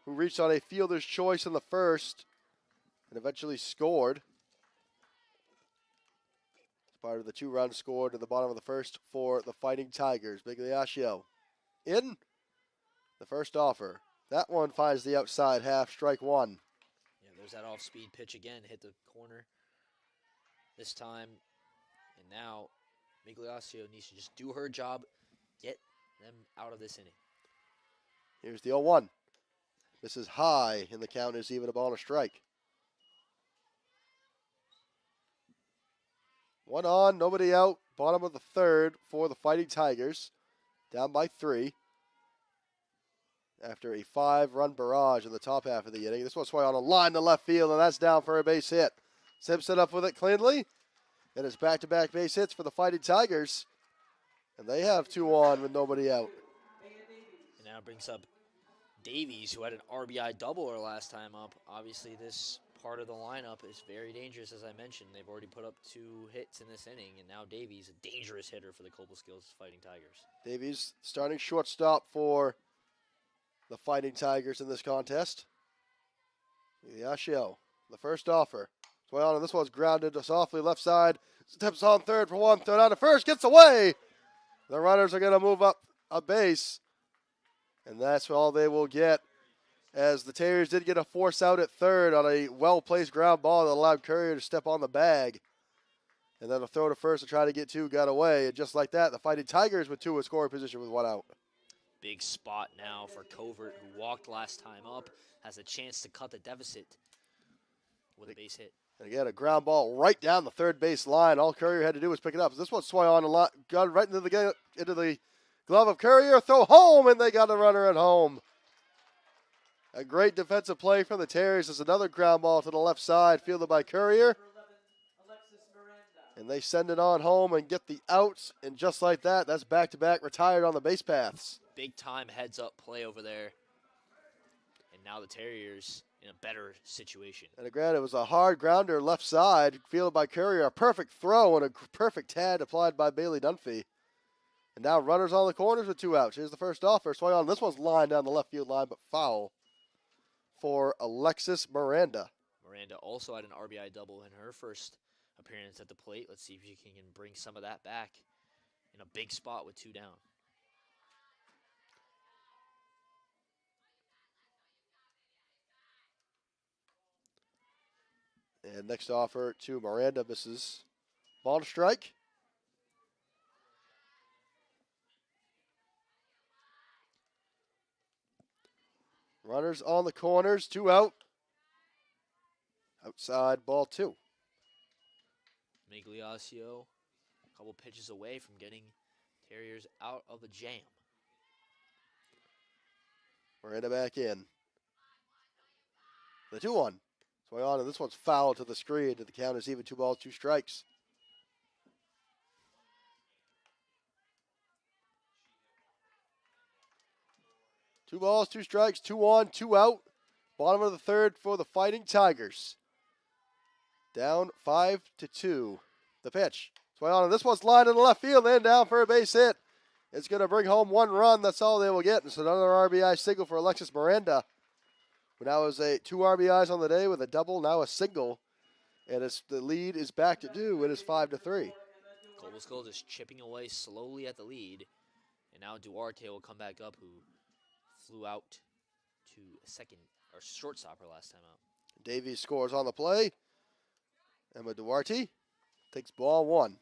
who reached on a fielder's choice in the first and eventually scored. As part of the 2 runs scored at the bottom of the first for the Fighting Tigers. Migliaccio in the first offer. That one finds the outside half, strike 1. Yeah, there's that off-speed pitch again, hit the corner this time. And now Migliaccio needs to just do her job, get them out of this inning. Here's the 0-1. This is high, and the count is even, a ball and a strike. 1 on, nobody out. Bottom of the third for the Fighting Tigers. Down by 3. After a 5-run barrage in the top half of the inning. This one's swung on a line to left field, and that's down for a base hit. Simpson up with it cleanly. And it's back-to-back base hits for the Fighting Tigers. And they have 2 on with nobody out. And now brings up Davies, who had an RBI double her last time up. Obviously, this part of the lineup is very dangerous, as I mentioned. They've already put up 2 hits in this inning, and now Davies, a dangerous hitter for the Cobleskill Fighting Tigers. Davies starting shortstop for the Fighting Tigers in this contest. Migliaccio, the first offer. And this one's grounded to softly left side. Steps on third for 1, throw down to first, gets away. The runners are going to move up a base, and that's all they will get, as the Terriers did get a force out at third on a well-placed ground ball that allowed Courier to step on the bag. And then a throw to first to try to get 2 got away. And just like that, the Fighting Tigers with 2 in scoring position with 1 out. Big spot now for Covert, who walked last time up, has a chance to cut the deficit with a base hit. And again, a ground ball right down the third base line. All Courier had to do was pick it up. This one swung on a lot, got right into the glove of Courier. Throw home, and they got a runner at home. A great defensive play from the Terriers. There's another ground ball to the left side, fielded by Courier. And they send it on home and get the outs. And just like that, that's back-to-back retired on the base paths. Big-time heads-up play over there. And now the Terriers in a better situation. And again, it was a hard grounder left side, fielded by Courier. A perfect throw and a perfect tag applied by Bailey Dunphy. And now runners on the corners with 2 outs. Here's the first offer. Swing on. This one's lined down the left field line, but foul for Alexis Miranda. Miranda also had an RBI double in her first appearance at the plate. Let's see if she can bring some of that back in a big spot with 2 down. And next offer to Miranda misses. Ball to strike. Runners on the corners, 2 out. Outside, ball 2. Migliaccio, a couple pitches away from getting Terriers out of the jam. Miranda back in. The 2-1. Swing on, and this one's foul to the screen. To the count is even, 2 balls, 2 strikes. Two balls, 2 strikes, 2 on, 2 out. Bottom of the third for the Fighting Tigers. Down 5-2. The pitch. Swing on, and this one's lined in the left field and down for a base hit. It's going to bring home 1 run. That's all they will get. It's another RBI single for Alexis Miranda. But now is 2 RBIs on the day with a double, now a single. And the lead is back to due. It is 5-3. Cobleskill just chipping away slowly at the lead. And now Duarte will come back up, who flew out to or shortstop her last time out. Davies scores on the play. Emma Duarte takes ball 1.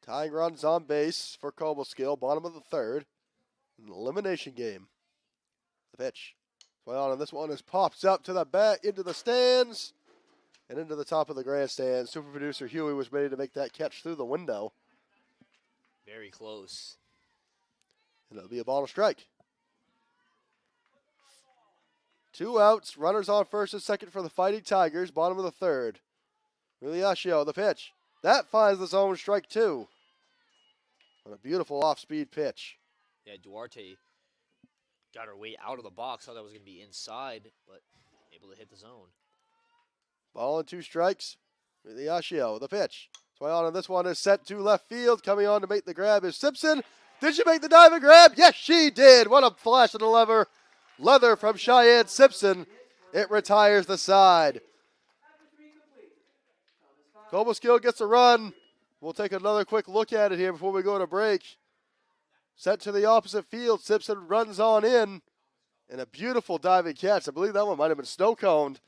Tying runs on base for Cobleskill, bottom of the 3rd. An elimination game. The pitch. Well, and this one is pops up to the back, into the stands, and into the top of the grandstand. Super producer Huey was ready to make that catch through the window. Very close. And it'll be a ball and a strike. 2 outs, runners on first and second for the Fighting Tigers, bottom of the 3rd. Miliaccio, the pitch. That finds the zone, strike 2. And a beautiful off-speed pitch. Yeah, Duarte got her way out of the box. Thought that was going to be inside, but able to hit the zone. Ball and 2 strikes. Miliaccio, the pitch. Swing on this one is set to left field. Coming on to make the grab is Simpson. Did she make the dive and grab? Yes, she did. What a flash of the leather from Cheyenne Simpson. It retires the side. Cobleskill gets a run. We'll take another quick look at it here before we go to break. Set to the opposite field. Simpson runs on in. And a beautiful diving catch. I believe that one might have been snow-coned.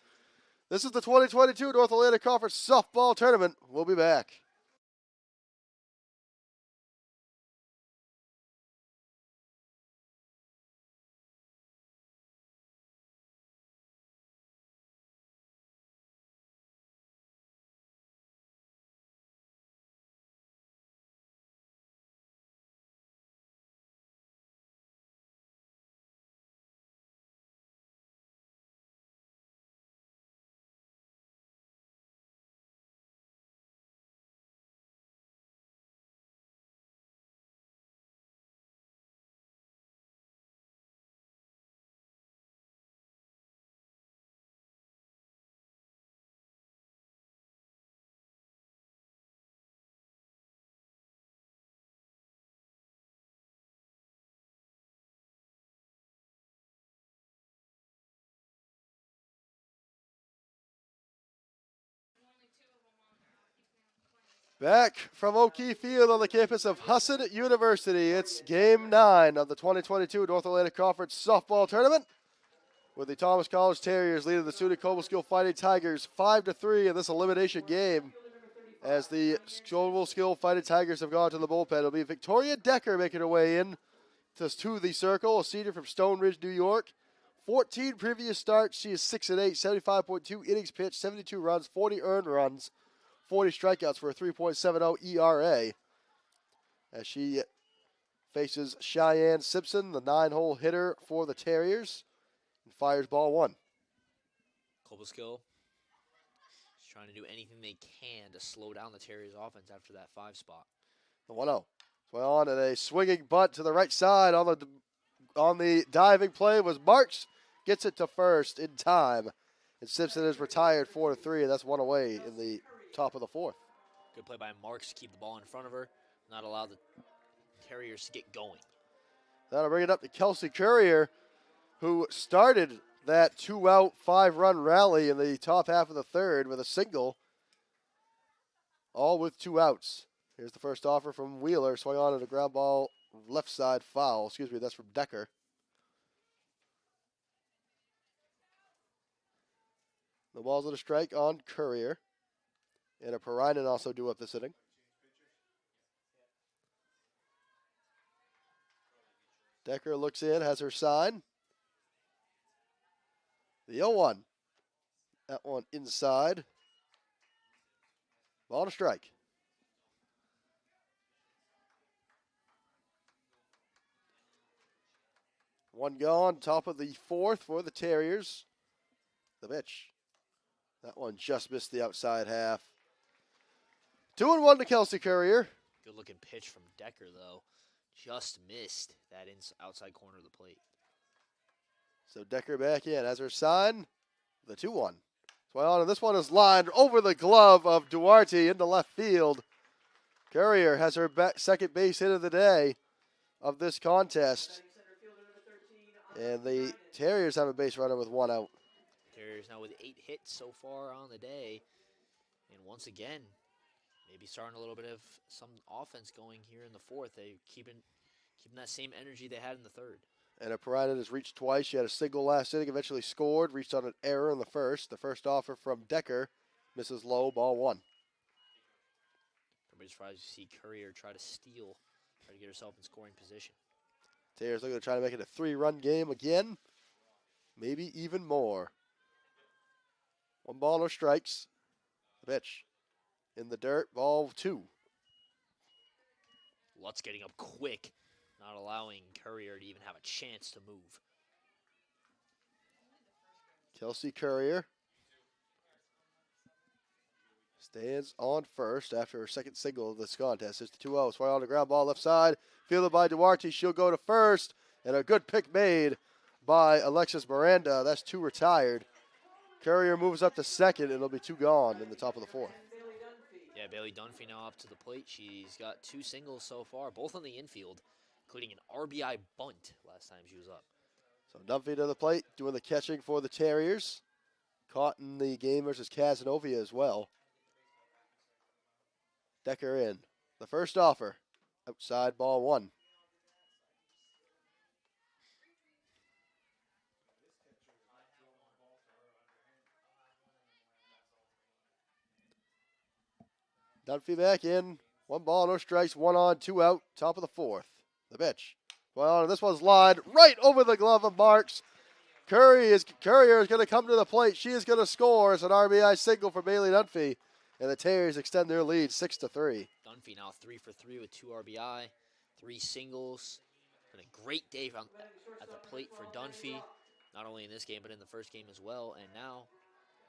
This is the 2022 North Atlantic Conference Softball Tournament. We'll be back. Back from O'Keefe Field on the campus of Husson University. It's Game 9 of the 2022 North Atlantic Conference Softball Tournament, with the Thomas College Terriers leading the SUNY Cobleskill Fighting Tigers 5-3 in this elimination game. As the Cobleskill Fighting Tigers have gone to the bullpen, it'll be Victoria Decker making her way in to the circle, a senior from Stone Ridge, New York. 14 previous starts. She is 6-8, 75.2 innings pitched, 72 runs, 40 earned runs, 40 strikeouts for a 3.70 ERA. As she faces Cheyenne Simpson, the 9-hole hitter for the Terriers, and fires ball 1. Cobleskill is trying to do anything they can to slow down the Terriers' offense after that 5 spot. The 1-0. Swing on and a swinging bunt to the right side on the diving play was Marks. Gets it to first in time. And Simpson is retired 4-3, and that's 1 away in the top of the 4th. Good play by Marks to keep the ball in front of her, not allow the Terriers to get going. That'll bring it up to Kelsey Courier, who started that 2-out, 5-run rally in the top half of the 3rd with a single, all with 2 outs. Here's the first offer from Wheeler. Swung on at a ground ball, left side foul. Excuse me, that's from Decker. The ball's at a strike on Courier. And a Perinen also due up this inning. Decker looks in, has her sign. The 0-1. That one inside. Ball and a strike. One gone, top of the 4th for the Terriers. The pitch. That one just missed the outside half. 2-1 to Kelsey Courier. Good looking pitch from Decker, though. Just missed that outside corner of the plate. So Decker back in as her sign. The 2-1. Well, and this one is lined over the glove of Duarte into left field. Courier has her second base hit of the day of this contest. And the Terriers have a base runner with 1 out. Terriers now with 8 hits so far on the day. And once again, maybe starting a little bit of some offense going here in the 4th. They keeping Keeping that same energy they had in the third. And Perina has reached twice. She had a single last inning, eventually scored, reached on an error in the first. The first offer from Decker misses low, ball one. Everybody's surprised to see Courier try to steal, try to get herself in scoring position. Terriers looking to try to make it a 3-run game again. Maybe even more. 1 ball, no strikes. The pitch in the dirt, ball 2. Lutz getting up quick, not allowing Courier to even have a chance to move. Kelsey Courier stands on first after her second single of this contest. It's the 2-0. Swung on the ground ball left side. Fielded by Duarte. She'll go to first. And a good pick made by Alexis Miranda. That's 2 retired. Courier moves up to second, and it'll be 2 gone in the top of the 4th. Yeah, Bailey Dunphy now up to the plate. She's got 2 singles so far, both on the infield, including an RBI bunt last time she was up. So Dunphy to the plate, doing the catching for the Terriers. Caught in the game versus Casanova as well. Decker in. The first offer. Outside, ball 1. Dunphy back in. 1 ball, no strikes, 1 on, 2 out. Top of the 4th. The pitch. Well, this one's lined right over the glove of Marks. Courier is going to come to the plate. She is going to score. It's an RBI single for Bailey Dunphy. And the Terriers extend their lead 6-3. Dunphy now 3 for 3 with 2 RBI, 3 singles. Been a great day at the plate for Dunphy, not only in this game but in the first game as well. And now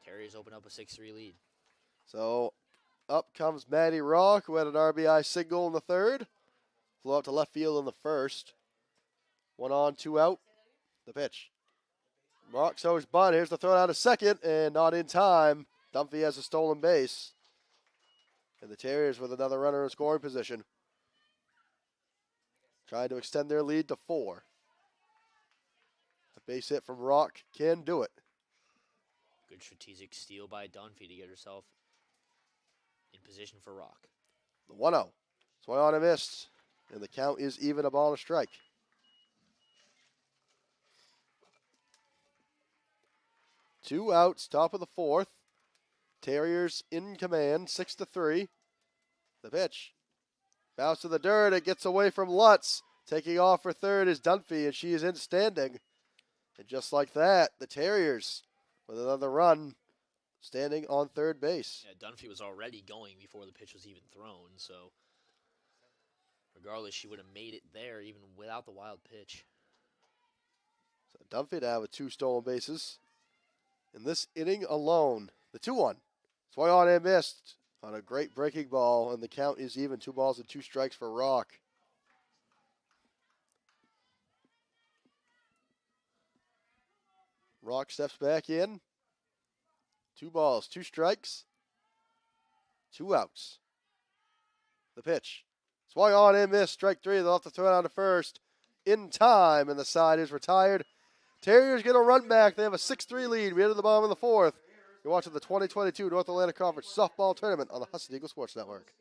Terriers open up a 6-3 lead. So up comes Maddie Rock, who had an RBI single in the third. Flew out to left field in the first. 1 on, 2 out. The pitch. Rock shows bunt. Here's the throw down to second, and not in time. Dunphy has a stolen base. And the Terriers with another runner in scoring position. Trying to extend their lead to 4. A base hit from Rock can do it. Good strategic steal by Dunphy to get herself in position for Rock. The 1-0. Swung on and missed. And the count is even, a ball and a strike. Two outs, top of the 4th. Terriers in command, 6-3. The pitch. Bounce to the dirt. It gets away from Lutz. Taking off for third is Dunphy, and she is in standing. And just like that, the Terriers with another run standing on third base. Yeah, Dunphy was already going before the pitch was even thrown, so regardless, she would have made it there even without the wild pitch. So Dunphy now with 2 stolen bases. In this inning alone, the 2-1. Swung on and missed on a great breaking ball, and the count is even. 2 balls and 2 strikes for Rock. Rock steps back in. 2 balls, 2 strikes, 2 outs. The pitch. Swung on and missed. Strike 3. They'll have to throw it on to first in time, and the side is retired. Terriers get a run back. They have a 6-3 lead. We enter the bottom of the 4th. You're watching the 2022 North Atlantic Conference Softball Tournament on the Husson Eagles Sports Network.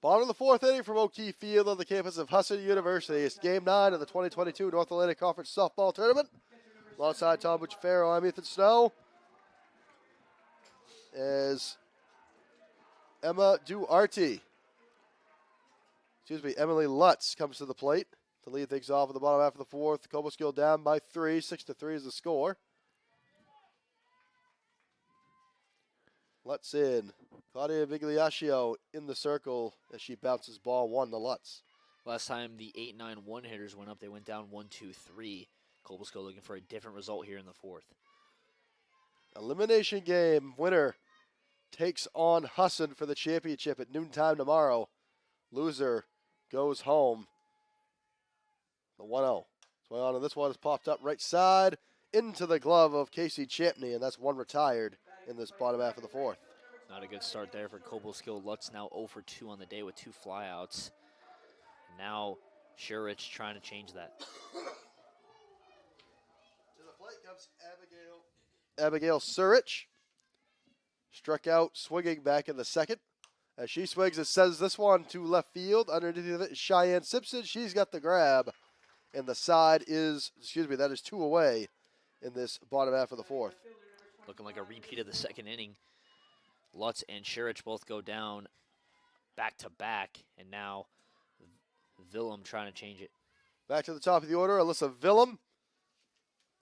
Bottom of the 4th inning from O'Keefe Field on the campus of Husson University. It's Game 9 of the 2022 North Atlantic Conference Softball Tournament. Alongside Tom Bucciferro, I'm Ethan Snow. as Emily Lutz comes to the plate to lead things off in the bottom half of the fourth. Cobleskill down by 3. 6-3 is the score. Lutz in. Claudia Vigliaccio in the circle as she bounces ball 1 to Lutz. Last time the 8-9 one-hitters went up, they went down 1-2-3. Cobleskill looking for a different result here in the fourth. Elimination game. Winner takes on Husson for the championship at noontime tomorrow. Loser goes home. The 1-0. So on, and this one has popped up right side into the glove of Casey Champney, and that's one retired in this bottom half of the fourth. Not a good start there for Cobleskill. Lutz now 0 for 2 on the day with 2 flyouts. Now Shurich trying to change that. To the plate comes Abigail Surich. Struck out swinging back in the second. As she swings, it sends this one to left field. Underneath of it is Cheyenne Simpson. She's got the grab. And the side is, that is 2 away in this bottom half of the fourth. Looking like a repeat of the second inning. Lutz and Shurich both go down back to back. And now Willem trying to change it. Back to the top of the order, Alyssa Willem.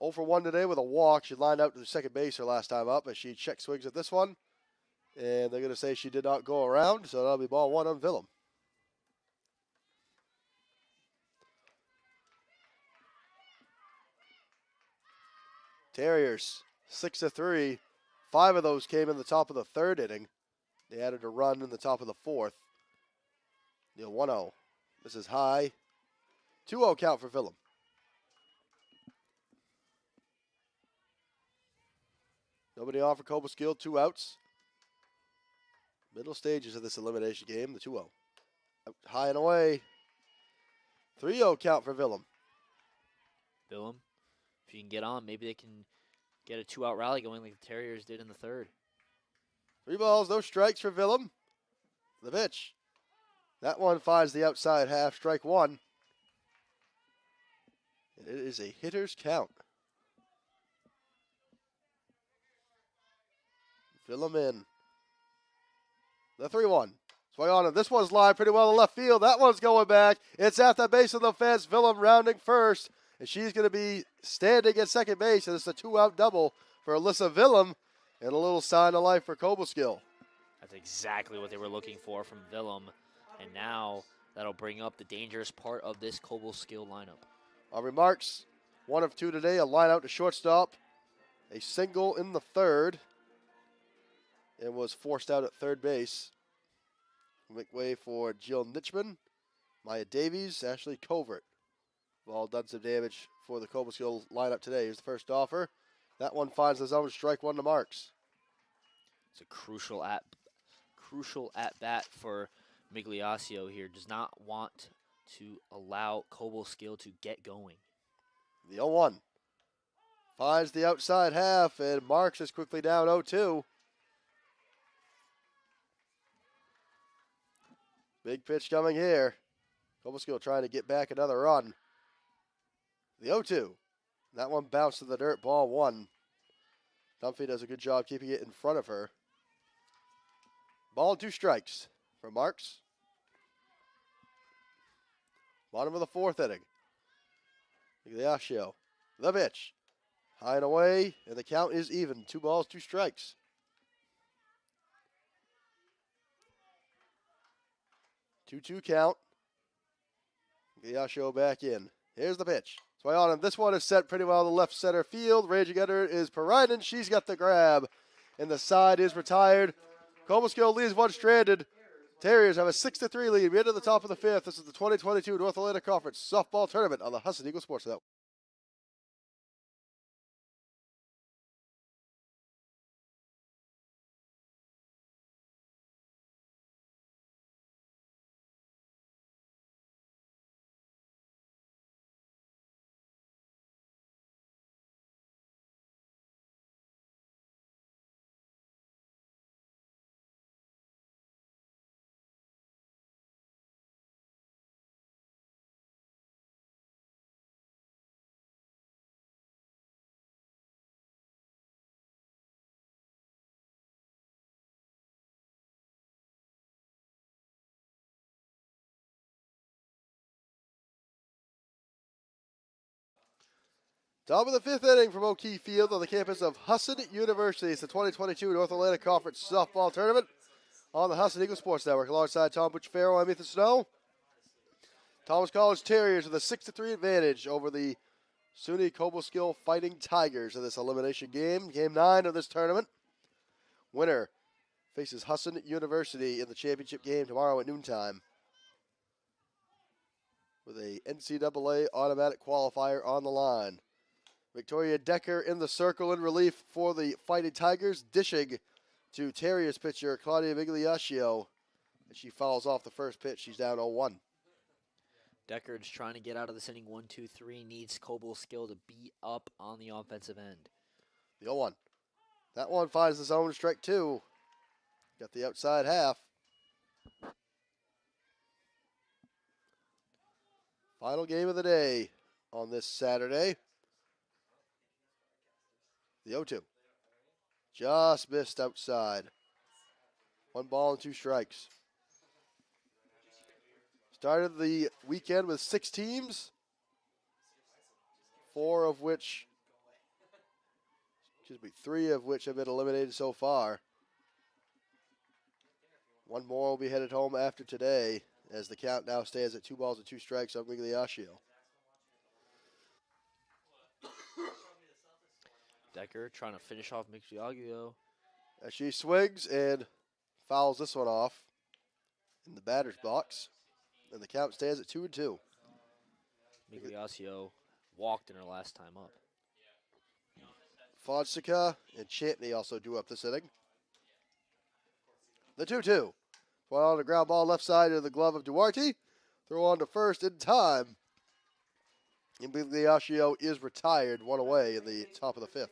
0 for 1 today with a walk. She lined out to the second base her last time up as she check swings at this one. And they're going to say she did not go around, so that'll be ball 1 on Willem. Terriers, 6-3. 5 of those came in the top of the third inning. They added a run in the top of the fourth. 1-0. This is high. 2-0 count for Willem. Nobody on for Cobleskill, 2 outs. Middle stages of this elimination game, the 2-0. Out high and away. 3-0 count for Willem. Willem, if you can get on, maybe they can get a 2-out rally going like the Terriers did in the third. 3 balls, no strikes for Willem. The pitch. That one finds the outside half, strike 1. And it is a hitter's count. Willem in. The 3-1. Swing on, and this one's lined pretty well to left field. That one's going back. It's at the base of the fence. Willem rounding first, and she's going to be standing at second base, and it's a 2-out double for Alyssa Willem, and a little sign of life for Cobleskill. That's exactly what they were looking for from Willem, and now that'll bring up the dangerous part of this Cobleskill lineup. Our remarks, 1 of 2 today, a line out to shortstop, a single in the third, and was forced out at third base. Make way for Jill Nitchman, Maya Davies, Ashley Covert. We've all done some damage for the Cobleskill lineup today. Here's the first offer. That one finds the zone, strike 1 to Marks. It's a crucial at bat for Migliaccio here. Does not want to allow Cobleskill to get going. The 0-1 finds the outside half, and Marks is quickly down 0-2. Big pitch coming here. Cobleskill trying to get back another run. The 0-2. That one bounced to the dirt, ball 1. Dunphy does a good job keeping it in front of her. Ball and 2 strikes for Marks. Bottom of the fourth inning. Migliaccio. The pitch. High and away, and the count is even. 2 balls, 2 strikes. Two count. Migliaccio back in. Here's the pitch. Swing on, and this one is set pretty well to left center field. Raging at her is Perinen. She's got the grab, and the side is retired. Cobleskill leaves one stranded. Terriers have a 6-3 lead. We're into the top of the 5th. This is the 2022 North Atlantic Conference Softball Tournament on the Husson Eagles Sports Network. Top of the fifth inning from O'Keefe Field on the campus of Husson University. It's the 2022 North Atlantic Conference Softball Tournament on the Husson Eagles Sports Network. Alongside Tom Butch-Farrell, I'm Ethan Snow. Thomas College Terriers with a 6-3 advantage over the SUNY Cobleskill Fighting Tigers in this elimination game. Game 9 of this tournament. Winner faces Husson University in the championship game tomorrow at noontime, with a NCAA automatic qualifier on the line. Victoria Decker in the circle in relief for the Fighting Tigers, dishing to Terriers pitcher Claudia Migliaccio. As she fouls off the first pitch, she's down 0-1. Decker is trying to get out of this inning 1-2-3, needs Cobleskill to be up on the offensive end. The 0-1. That one finds the zone, strike 2. Got the outside half. Final game of the day on this Saturday. The 0-2. Just missed outside. 1 ball and 2 strikes. Started the weekend with 6 teams, 3 of which have been eliminated so far. 1 more will be headed home after today, as the count now stands at 2 balls and 2 strikes on Migliaccio. Decker trying to finish off Migliaccio. As she swings and fouls this one off in the batter's box, and the count stands at 2-2. Migliaccio walked in her last time up. Fonseca and Chantney also due up this inning. The 2-2. Well, on the ground ball left side of the glove of Duarte. Throw on to first in time. And Migliaccio is retired, 1 away in the top of the 5th.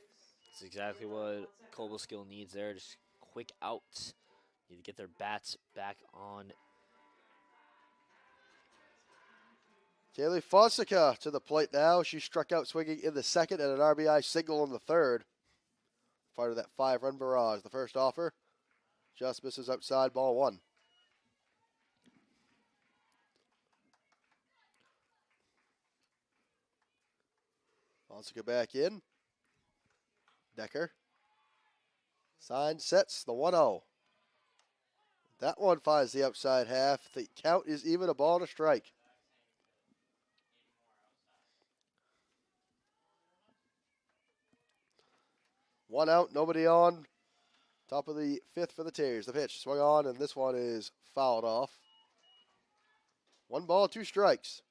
That's exactly what Cobleskill needs there. Just quick outs. Need to get their bats back on. Kaylee Fonseca to the plate now. She struck out swinging in the second and an RBI single in the third. Part of that 5-run barrage. The first offer just misses outside, ball 1. Fonseca back in. Decker. Sign sets the 1-0. That one finds the outside half. The count is even, a ball and a strike. One out, nobody on. Top of the 5th for the Terriers. The pitch swung on, and this one is fouled off. 1 ball, 2 strikes.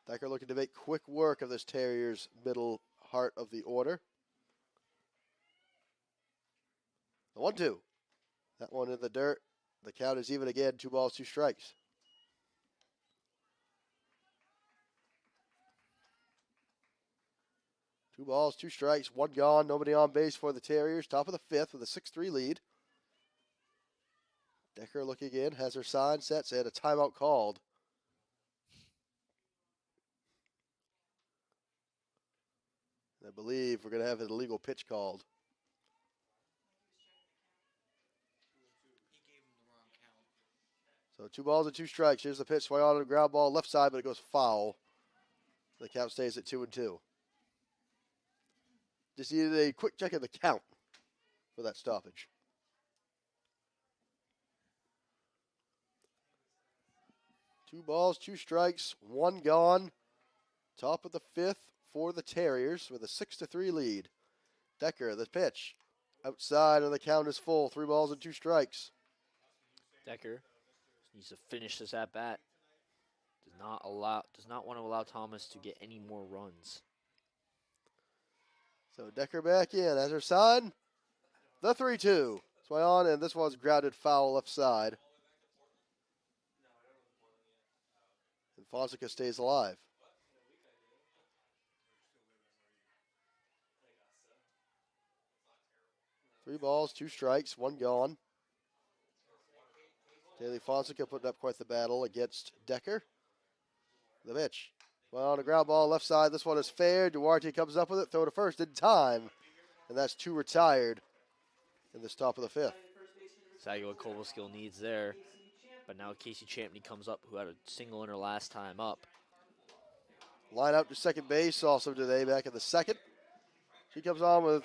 Decker looking to make quick work of this Terriers' middle heart of the order. The 1-2. That one in the dirt. The count is even again, 2 balls, 2 strikes. Two balls, 2 strikes, 1 gone, nobody on base for the Terriers. Top of the 5th with a 6-3 lead. Decker looking in, has her sign sets and a timeout called. I believe we're going to have an illegal pitch called. So 2 balls and 2 strikes. Here's the pitch, swung on to the ground ball left side, but it goes foul. The count stays at 2-2. Just needed a quick check of the count for that stoppage. Two balls, 2 strikes, 1 gone. Top of the 5th for the Terriers with a 6-3 lead. Decker, the pitch. Outside, and the count is full. 3 balls and 2 strikes. Decker needs to finish this at bat. Does not want to allow Thomas to get any more runs. So Decker back in as her sign. The 3-2. Swing on, and this one's grounded foul left side. And Fonseca stays alive. Three balls, 2 strikes, 1 gone. Kaylee Fonseca putting up quite the battle against Decker. The pitch. Well, on a ground ball left side, this one is fair. Duarte comes up with it, throw to first in time. And that's 2 retired in this top of the 5th. Exactly what Cobleskill needs there. But now Casey Champney comes up, who had a single in her last time up. Line out to second base also today, back in the second. She comes on with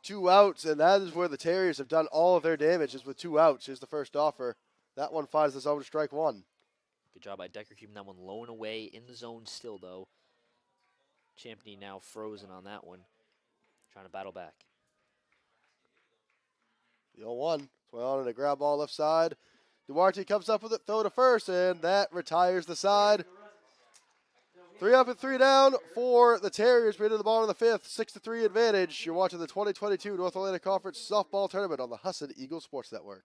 2 outs, and that is where the Terriers have done all of their damage, is with 2 outs. Here's the first offer. That one finds the zone to strike 1. Good job by Decker keeping that one low and away in the zone still, though. Champney now frozen on that one, trying to battle back. The 0-1. Swing on and a grab ball left side. Duarte comes up with it, throw to first, and that retires the side. 3 up and 3 down for the Terriers. We're into the bottom of the 5th, 6-3 advantage. You're watching the 2022 North Atlantic Conference Softball Tournament on the Husson Eagles Sports Network.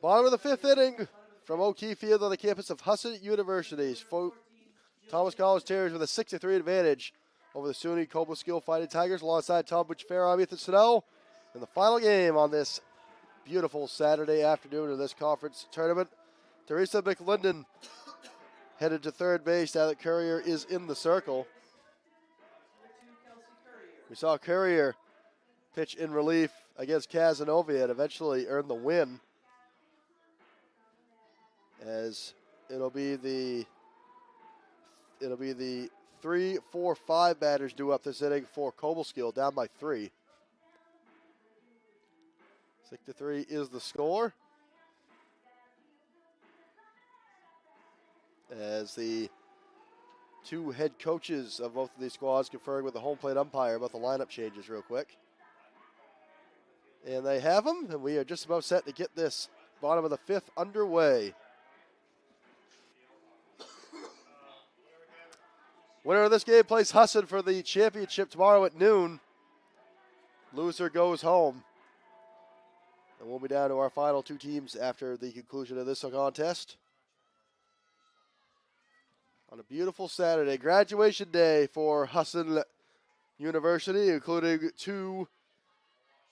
Bottom of the 5th inning from O'Keefe Field on the campus of Husson University. Thomas College Terriers with a 6-3 advantage over the SUNY Cobleskill Fighting Tigers alongside Tom Butch-Farrow. I'm Ethan Snow. In the final game on this beautiful Saturday afternoon of this conference tournament, Teresa McLinden headed to third base now that Courier is in the circle. We saw Courier pitch in relief against Casanova and eventually earn the win, as it'll be the 3, 4, 5 batters due up this inning for Cobleskill, down by 3. 6-3 is the score, as the 2 head coaches of both of these squads conferring with the home plate umpire about the lineup changes real quick. And they have them, and we are just about set to get this bottom of the 5th underway. Winner of this game plays Husson for the championship tomorrow at noon. Loser goes home. And we'll be down to our final 2 teams after the conclusion of this contest. On a beautiful Saturday, graduation day for Husson University, including 2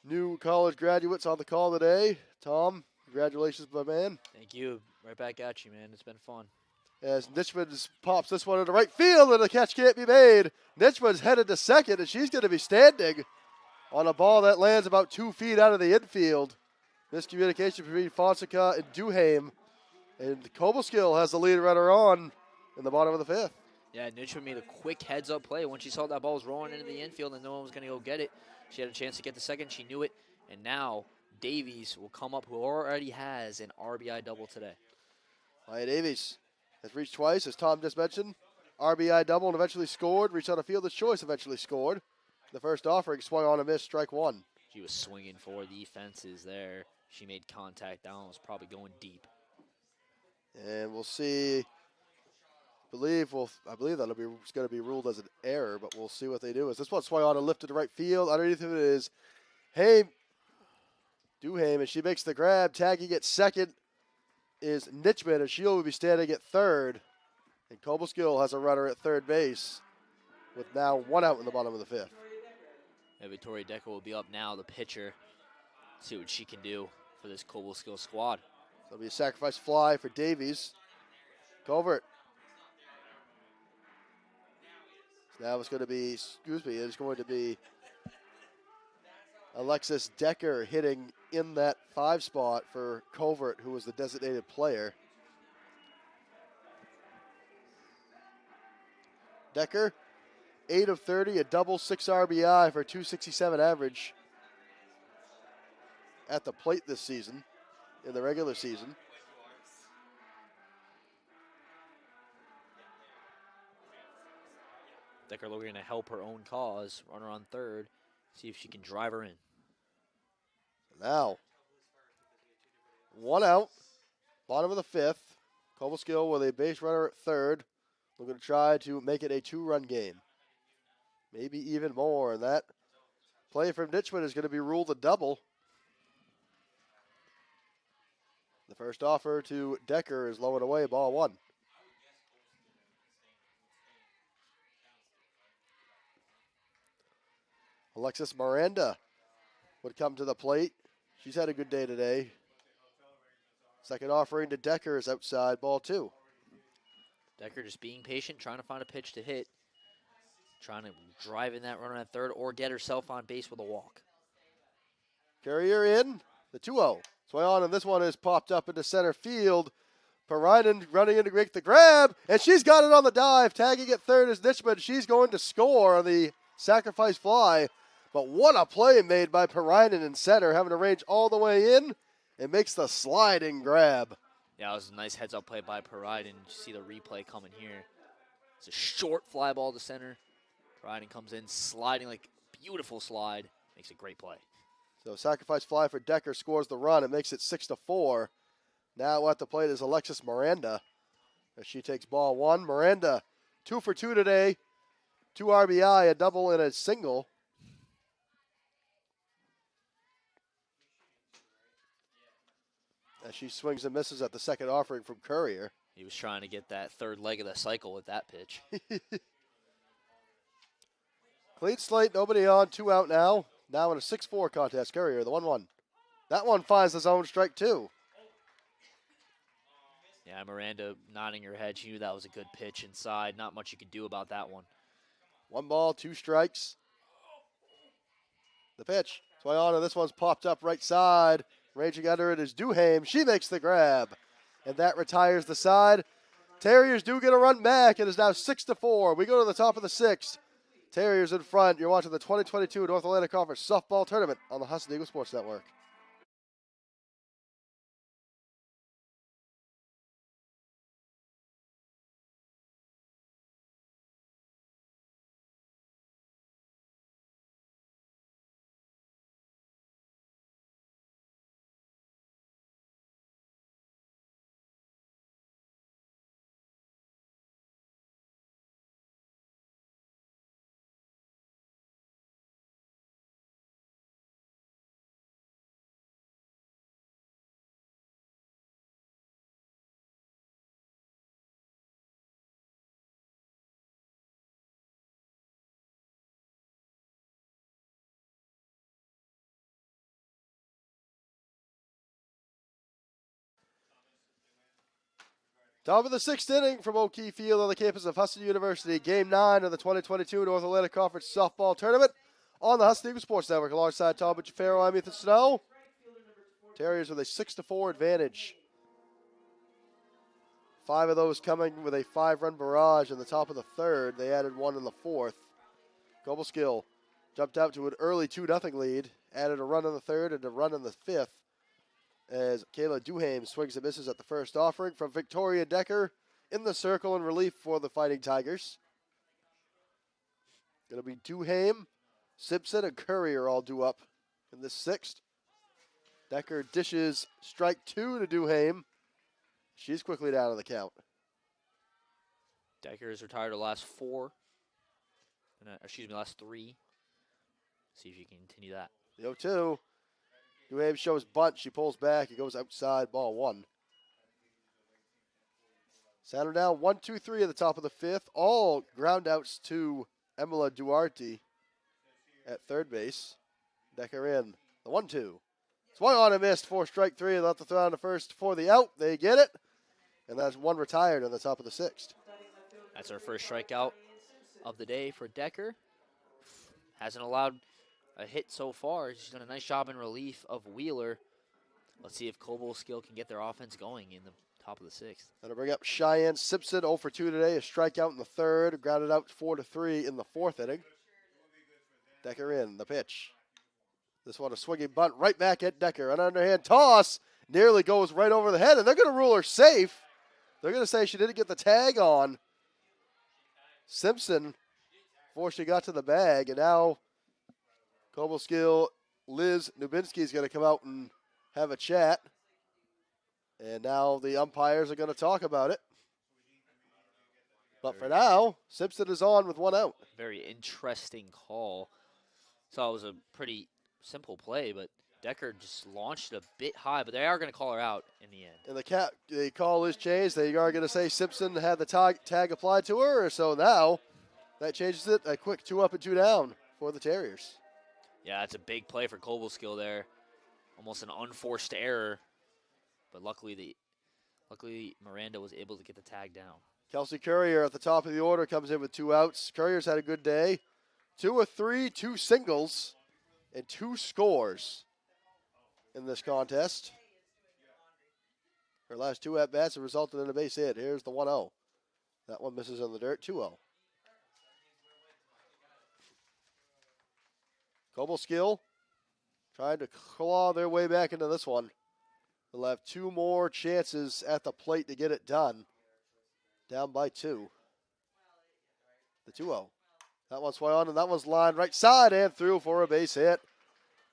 new college graduates on the call today. Tom, congratulations, my man. Thank you. Right back at you, man. It's been fun. As Nitchman pops this one into right field, and the catch can't be made. Nitchman's headed to second, and she's going to be standing on a ball that lands about 2 feet out of the infield. Miscommunication between Fonseca and Duhame. And Cobleskill has the lead runner on in the bottom of the 5th. Yeah, Nitchman made a quick heads-up play. When she saw that ball was rolling into the infield and no one was going to go get it, she had a chance to get the second. She knew it. And now Davies will come up, who already has an RBI double today. Maya Davies has reached twice, as Tom just mentioned. RBI double and eventually scored. Reached on a fielder's choice, eventually scored. The first offering swung on a miss, strike 1. She was swinging for the fences there. She made contact. That one was probably going deep. And we'll see. I believe that'll be going to be ruled as an error, but we'll see what they do. As this one swung on and lifted to right field. Underneath of it is Duhame, and she makes the grab. Tagging at second is Nitchman, and she'll be standing at third. And Cobleskill has a runner at third base with now 1 out in the bottom of the 5th. Yeah, Victoria Decker will be up now, the pitcher. See what she can do for this Cobleskill squad. So it'll be a sacrifice fly for Davies. Covert. So now it's going to be Alexis Decker hitting in that 5 spot for Covert, who was the designated player. Decker 8 of 30, a double, 6 RBI for 267 average at the plate this season, in the regular season. Decker looking to help her own cause. Runner on third. See if she can drive her in. Now, 1 out, bottom of the 5th. Cobleskill with a base runner at third. Looking to try to make it a 2-run game. Maybe even more. And that play from Ditchman is going to be ruled a double. The first offer to Decker is low and away, ball 1. Alexis Miranda would come to the plate. She's had a good day today. Second offering to Decker is outside, ball 2. Decker just being patient, trying to find a pitch to hit. Trying to drive in that runner at third or get herself on base with a walk. Carrier in, the 2-0. Swing on, and this one is popped up into center field. Perinen running in to make the grab, and she's got it on the dive. Tagging at third is Nitchman. She's going to score on the sacrifice fly. But what a play made by Perinen in center, having to range all the way in. It makes the sliding grab. Yeah, it was a nice heads-up play by Perinen. You see the replay coming here. It's a short fly ball to center. Perinen comes in, sliding like beautiful slide. Makes a great play. So sacrifice fly for Decker scores the run. It makes it 6-4. Now at the plate is Alexis Miranda as she takes ball 1. Miranda, 2 for 2 today. 2 RBI, a double and a single. As she swings and misses at the second offering from Courier. He was trying to get that third leg of the cycle with that pitch. Clean slate, nobody on, 2 out now. Now in a 6-4 contest, Courier, the 1-1. That one finds the zone, strike 2. Yeah, Miranda nodding her head. She knew that was a good pitch inside. Not much you could do about that one. 1 ball, 2 strikes. The pitch. Swing on, and this one's popped up right side. Raging under it is Duhame. She makes the grab. And that retires the side. Terriers do get a run back. It is now 6-4. We go to the top of the 6th. Terriers in front. You're watching the 2022 North Atlantic Conference Softball Tournament on the Husson Eagles Sports Network. Top of the 6th inning from O'Keefe Field on the campus of Husson University. Game 9 of the 2022 North Atlantic Conference Softball Tournament on the Husson Eagles Sports Network. Alongside Tom Bucciafero, I'm Ethan Snow. Terriers with a 6-4 advantage. 5 of those coming with a 5-run barrage in the top of the 3rd. They added 1 in the 4th. Cobleskill jumped out to an early 2-0 lead. Added a run in the 3rd and a run in the 5th. As Kayla Duhame swings and misses at the first offering from Victoria Decker in the circle in relief for the Fighting Tigers. It'll be Duhame, Simpson, and Courier all due up in this 6th. Decker dishes strike 2 to Duhame. She's quickly down on the count. Decker has retired her last 4. Last 3. See if you can continue that. The 0-2. Duhame shows bunt. She pulls back. It goes outside. Ball 1. Saddle down 1-2-3 at the top of the 5th. All ground outs to Emila Duarte at third base. Decker in. The 1-2. Swung on and missed for strike 3. Left the throw on the first for the out. They get it. And that's 1 retired on the top of the 6th. That's our first strikeout of the day for Decker. Hasn't allowed a hit so far. She's done a nice job in relief of Wheeler. Let's see if Cobleskill can get their offense going in the top of the 6th. That'll bring up Cheyenne Simpson, 0 for 2 today. A strikeout in the 3rd, grounded out 4-3 in the 4th inning. Decker in the pitch. This one a swinging bunt right back at Decker. An underhand toss nearly goes right over the head, and they're going to rule her safe. They're going to say she didn't get the tag on Simpson before she got to the bag, and now Cobleskill Liz Nubinski is going to come out and have a chat. And now the umpires are going to talk about it. But for now, Simpson is on with 1 out. Very interesting call. So it was a pretty simple play, but Decker just launched a bit high, but they are going to call her out in the end. And the call is changed. They are going to say Simpson had the tag applied to her, so now that changes it. A quick 2 up and 2 down for the Terriers. Yeah, it's a big play for Cobleskill there. Almost an unforced error, but luckily Miranda was able to get the tag down. Kelsey Courier at the top of the order comes in with 2 outs. Courier's had a good day. 2 of 3, 2 singles, and 2 scores in this contest. Her last 2 at-bats have resulted in a base hit. Here's the 1-0. That one misses in the dirt, 2-0. Cobleskill trying to claw their way back into this one. They'll have 2 more chances at the plate to get it done. Down by 2. The 2-0. That one's swung on, and that one's lined right side and through for a base hit.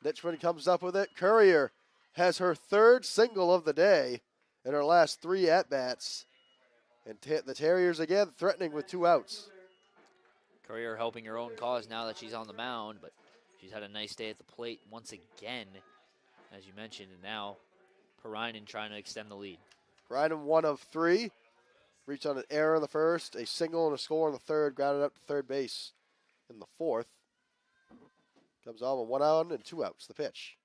Nitchman comes up with it. Courier has her 3rd single of the day in her last 3 at-bats. And the Terriers again threatening with 2 outs. Courier helping her own cause now that she's on the mound, but she's had a nice day at the plate once again, as you mentioned, and now Perinen trying to extend the lead. Perinen 1 of 3. Reached on an error in the 1st, a single and a score in the 3rd, grounded up to 3rd base in the 4th. Comes on with 1 out and 2 outs. The pitch.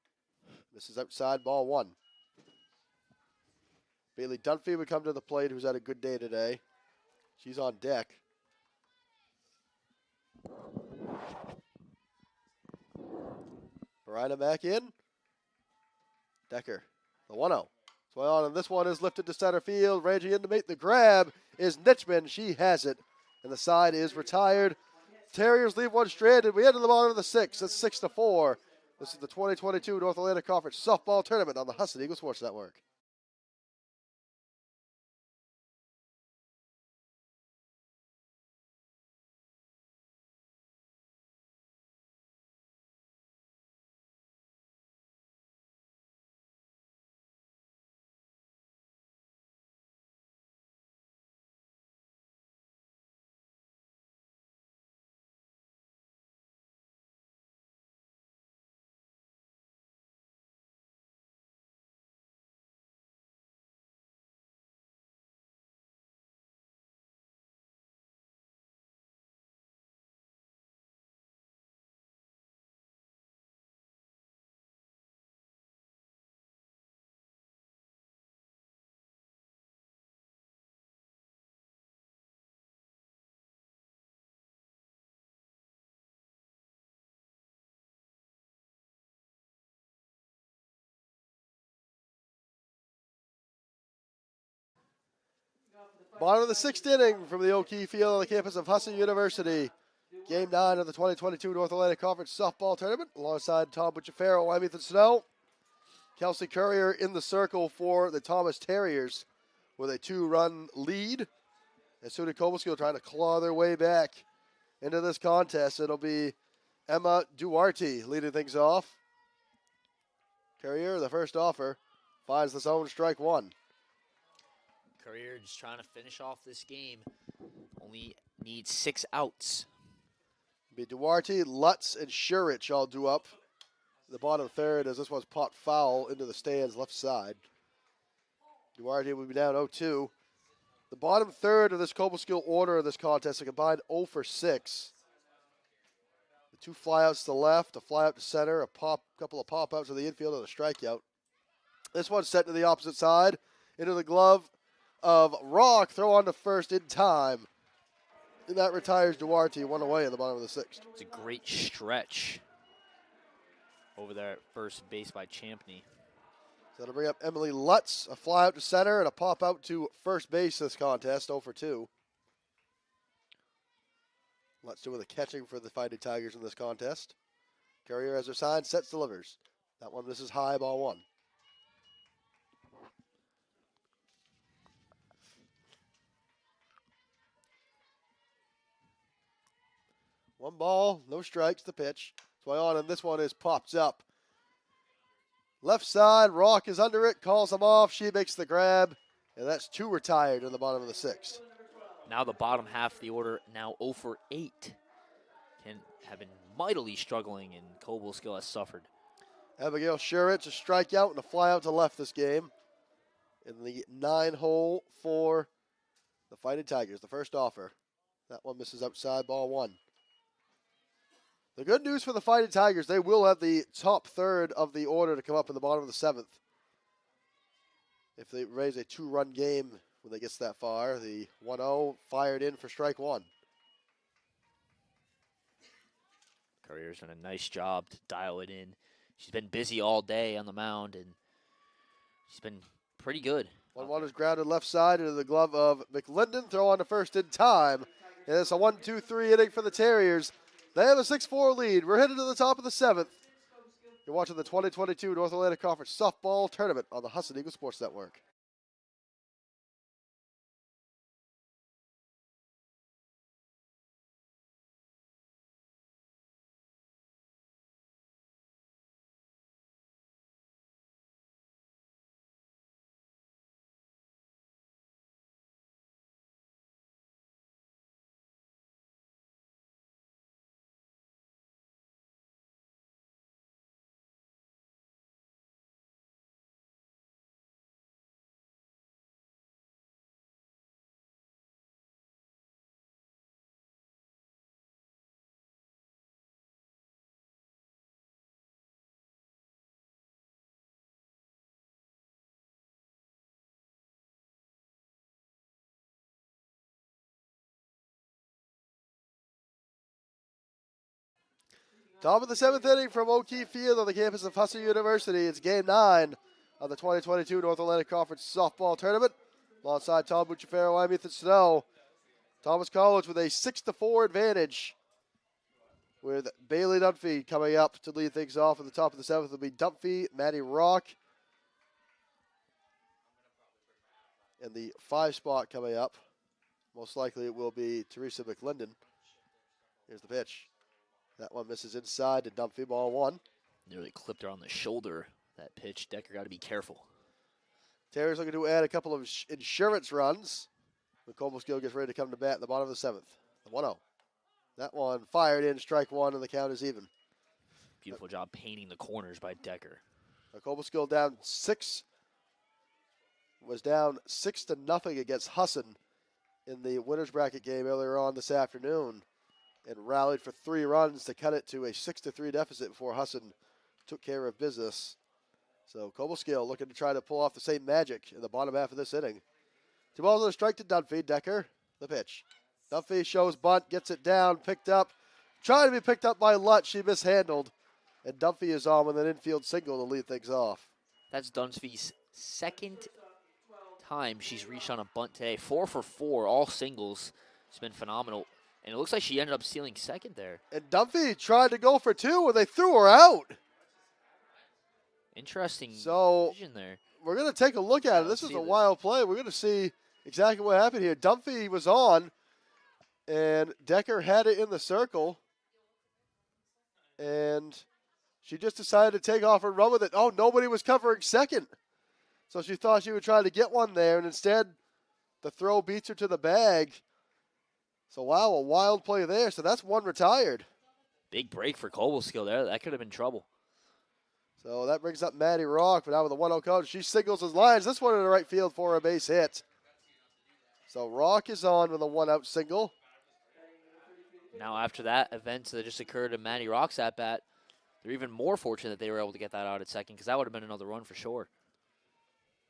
This is outside, ball 1. Bailey Dunphy would come to the plate, who's had a good day today. She's on deck. Perinen back in. Decker, the 1-0. Swung on, and this one is lifted to center field. Ranging in to make the grab is Nitchman. She has it, and the side is retired. Terriers leave one stranded. We head to the bottom of the 6th. It's 6-4. This is the 2022 North Atlantic Conference Softball Tournament on the Husson Eagles Sports Network. Bottom of the 6th inning from the O'Keefe Field on the campus of Husson University. Game 9 of the 2022 North Atlantic Conference Softball Tournament. Alongside Tom Bucciafero, I'm Ethan Snow. Kelsey Courier in the circle for the Thomas Terriers with a 2-run lead. And SUNY Cobleskill trying to claw their way back into this contest. It'll be Emma Duarte leading things off. Courier, the first offer, finds the zone, strike 1. Courier just trying to finish off this game. Only needs 6 outs. Be Duarte, Lutz, and Shurich all due up. The bottom 3rd as this one's popped foul into the stands left side. Duarte will be down 0-2. The bottom 3rd of this Cobleskill order of this contest, a combined 0 for 6. The 2 flyouts to the left, a flyout to center, a couple of pop-outs to the infield, and a strikeout. This one's set to the opposite side, into the glove of Rock, throw on to first in time. And that retires Duarte, 1 away at the bottom of the 6th. It's a great stretch over there at first base by Champney. That'll bring up Emily Lutz, a fly out to center and a pop out to first base this contest, 0 for 2. Lutz doing the catching for the Fighting Tigers in this contest. Courier has her sign, sets, delivers. That one, this is high, ball 1. One ball, no strikes, the pitch. Swing on, and this one is popped up. Left side, Rock is under it, calls him off. She makes the grab, and that's 2 retired in the bottom of the 6th. Now the bottom half of the order, now 0 for 8. Can have been mightily struggling, and Cobleskill has suffered. Abigail Shuritz, a strikeout and a fly out to left this game. In the 9 hole for the Fighting Tigers, the first offer. That one misses outside, ball 1. The good news for the Fighting Tigers, they will have the top third of the order to come up in the bottom of the 7th. If they raise a 2-run game when they get that far, the 1-0 fired in for strike 1. Courier's done a nice job to dial it in. She's been busy all day on the mound, and she's been pretty good. 1-1 is grounded left side into the glove of McLinden. Throw on to first in time. And it's a 1-2-3 inning for the Terriers. They have a 6-4 lead. We're headed to the top of the 7th. You're watching the 2022 North Atlantic Conference Softball Tournament on the Husson Eagles Sports Network. Top of the 7th inning from O'Keefe Field on the campus of Husson University. It's game 9 of the 2022 North Atlantic Conference Softball Tournament. Alongside Tom Bucciferro, I'm Ethan Snow. Thomas College with a 6-4 advantage, with Bailey Dunphy coming up to lead things off at the top of the 7th. It'll be Dunphy, Maddie Rock, and the 5 spot coming up. Most likely it will be Teresa McLinden. Here's the pitch. That one misses inside to Dunphy, ball 1. Nearly clipped her on the shoulder, that pitch. Decker got to be careful. Terry's looking to add a couple of insurance runs. When Cobleskill gets ready to come to bat in the bottom of the 7th. The 1-0. That one fired in, strike 1, and the count is even. Beautiful job painting the corners by Decker. Cobleskill down 6. Was down 6-0 against Husson in the winner's bracket game earlier on this afternoon, and rallied for 3 runs to cut it to a 6-3 deficit before Husson took care of business. So Cobleskill looking to try to pull off the same magic in the bottom half of this inning. 2 balls and a strike to Dunphy. Decker, the pitch. Dunphy shows bunt, gets it down, picked up. Trying to be picked up by Lutz. She mishandled. And Dunphy is on with an infield single to lead things off. That's Dunphy's 2nd time she's reached on a bunt today. 4 for 4, all singles. It's been phenomenal. And it looks like she ended up stealing 2nd there. And Dunphy tried to go for 2 and they threw her out. Interesting vision there. We're going to take a look at it. This is a wild play. We're going to see exactly what happened here. Dunphy was on, and Decker had it in the circle. And she just decided to take off and run with it. Oh, nobody was covering 2nd. So she thought she would try to get one there, and instead the throw beats her to the bag. So, wow, a wild play there. So that's 1 retired. Big break for Cobleskill there. That could have been trouble. So that brings up Maddie Rock, but now with the 1-0 coach, she signals his lines. This one in the right field for a base hit. So Rock is on with a 1-out single. Now after that event that just occurred in Maddie Rock's at-bat, they're even more fortunate that they were able to get that out at 2nd, because that would have been another run for sure.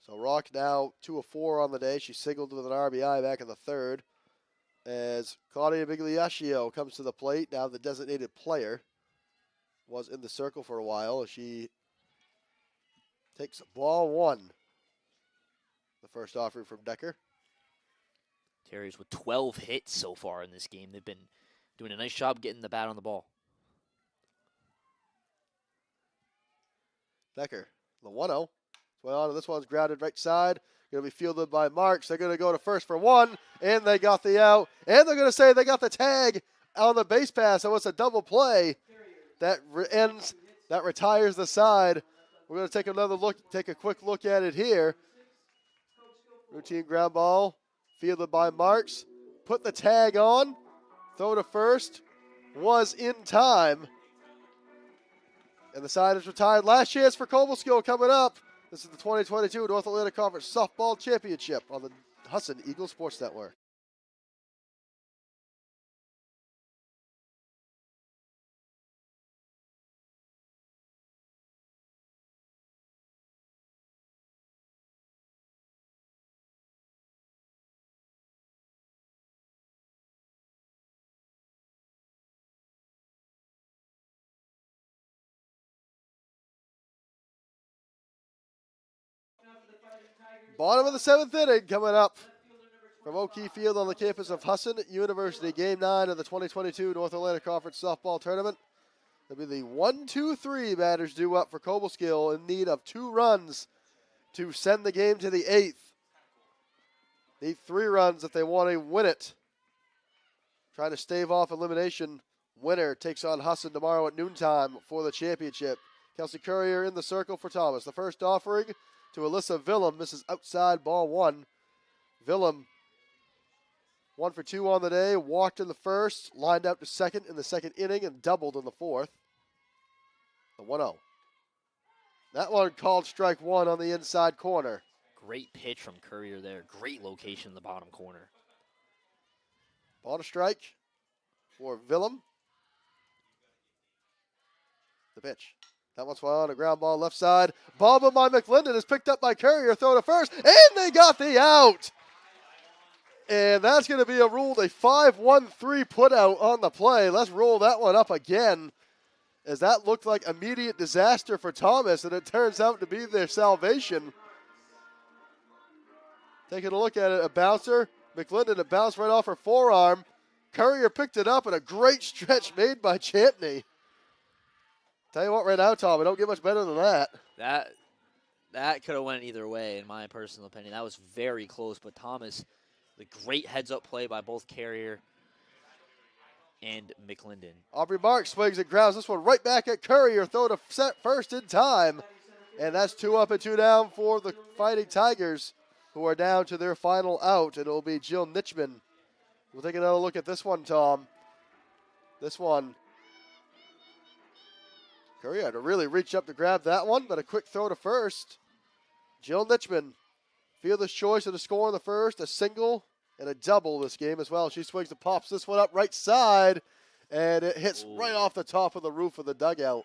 So Rock now 2 of 4 on the day. She signaled with an RBI back in the 3rd. As Claudia Bigliaccio comes to the plate, now the designated player, was in the circle for a while as she takes ball 1. The first offering from Decker. Terriers with 12 hits so far in this game. They've been doing a nice job getting the bat on the ball. Decker, the 1-0. Well, this one's grounded right side. Going to be fielded by Marks. They're going to go to first for 1, and they got the out. And they're going to say they got the tag on the base pass. So it's a double play that retires the side. We're going to take another look, take a quick look at it here. Routine ground ball, fielded by Marks. Put the tag on. Throw to first. Was in time. And the side is retired. Last chance for Cobleskill coming up. This is the 2022 North Atlantic Conference Softball Championship on the Husson Eagles Sports Network. Bottom of the 7th inning coming up from O'Keefe Field on the campus of Husson University. Game 9 of the 2022 North Atlantic Conference Softball Tournament. It'll be the 1-2-3 batters due up for Cobleskill in need of 2 runs to send the game to the 8th. Need 3 runs if they want to win it. Trying to stave off elimination. Winner takes on Husson tomorrow at noontime for the championship. Kelsey Courier in the circle for Thomas. The first offering to Alyssa Villum. Misses outside, ball 1. Villum, 1 for 2 on the day. Walked in the first, lined out to second in the second inning, and doubled in the 4th. The 1-0. That one called strike 1 on the inside corner. Great pitch from Courier there. Great location in the bottom corner. Ball to strike for Villum. The pitch. That one's on a ground ball left side. Ball by McLendon is picked up by Courier. Throw to first, and they got the out. And that's going to be ruled a 5-1-3 put out on the play. Let's roll that one up again, as that looked like immediate disaster for Thomas, and it turns out to be their salvation. Taking a look at it, a bouncer. McLendon, a bounce right off her forearm. Courier picked it up, and a great stretch made by Champney. Tell you what right now, Tom, it don't get much better than that. That could have went either way, in my personal opinion. That was very close, but Thomas, the great heads-up play by both Courier and McLendon. Aubrey Marks swings and grounds this one right back at Courier. Throw to first in time. And that's 2 up and 2 down for the Fighting Tigers, who are down to their final out. And it'll be Jill Nitchman. We'll take another look at this one, Tom. This one, Courier had to really reach up to grab that one, but a quick throw to first. Jill Nitchman, fielder's choice of the score in the first, a single and a double this game as well. She swings and pops this one up right side, and it hits right off the top of the roof of the dugout.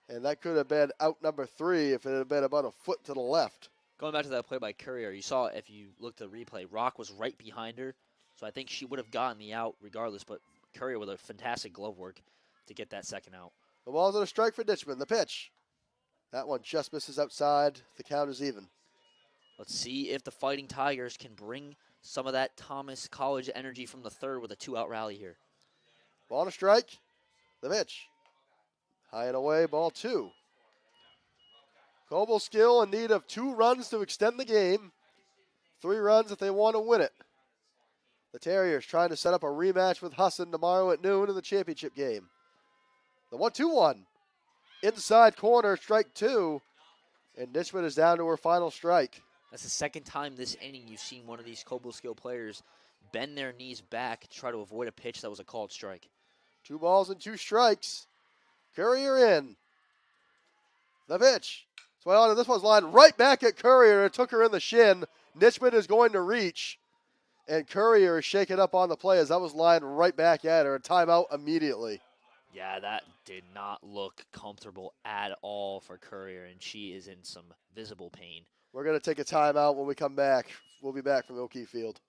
And that could have been out number 3 if it had been about a foot to the left. Going back to that play by Courier, you saw, if you looked at the replay, Rock was right behind her, so I think she would have gotten the out regardless, but Courier with a fantastic glove work to get that second out. The ball's on a strike for Ditchman. The pitch. That one just misses outside. The count is even. Let's see if the Fighting Tigers can bring some of that Thomas College energy from the 3rd with a 2-out rally here. Ball on a strike. The pitch. High and away, ball 2. Cobleskill in need of 2 runs to extend the game. 3 runs if they want to win it. The Terriers trying to set up a rematch with Husson tomorrow at noon in the championship game. The 1-2-1. Inside corner, strike 2. And Nitchman is down to her final strike. That's the second time this inning you've seen one of these Cobleskill players bend their knees back to try to avoid a pitch that was a called strike. 2 balls and 2 strikes. Courier in. The pitch. So this one's lined right back at Courier. It took her in the shin. Nitchman is going to reach. And Courier is shaken up on the play as that was lined right back at her. A timeout immediately. Yeah, that did not look comfortable at all for Courier, and she is in some visible pain. We're going to take a timeout when we come back. We'll be back from O'Keefe Field.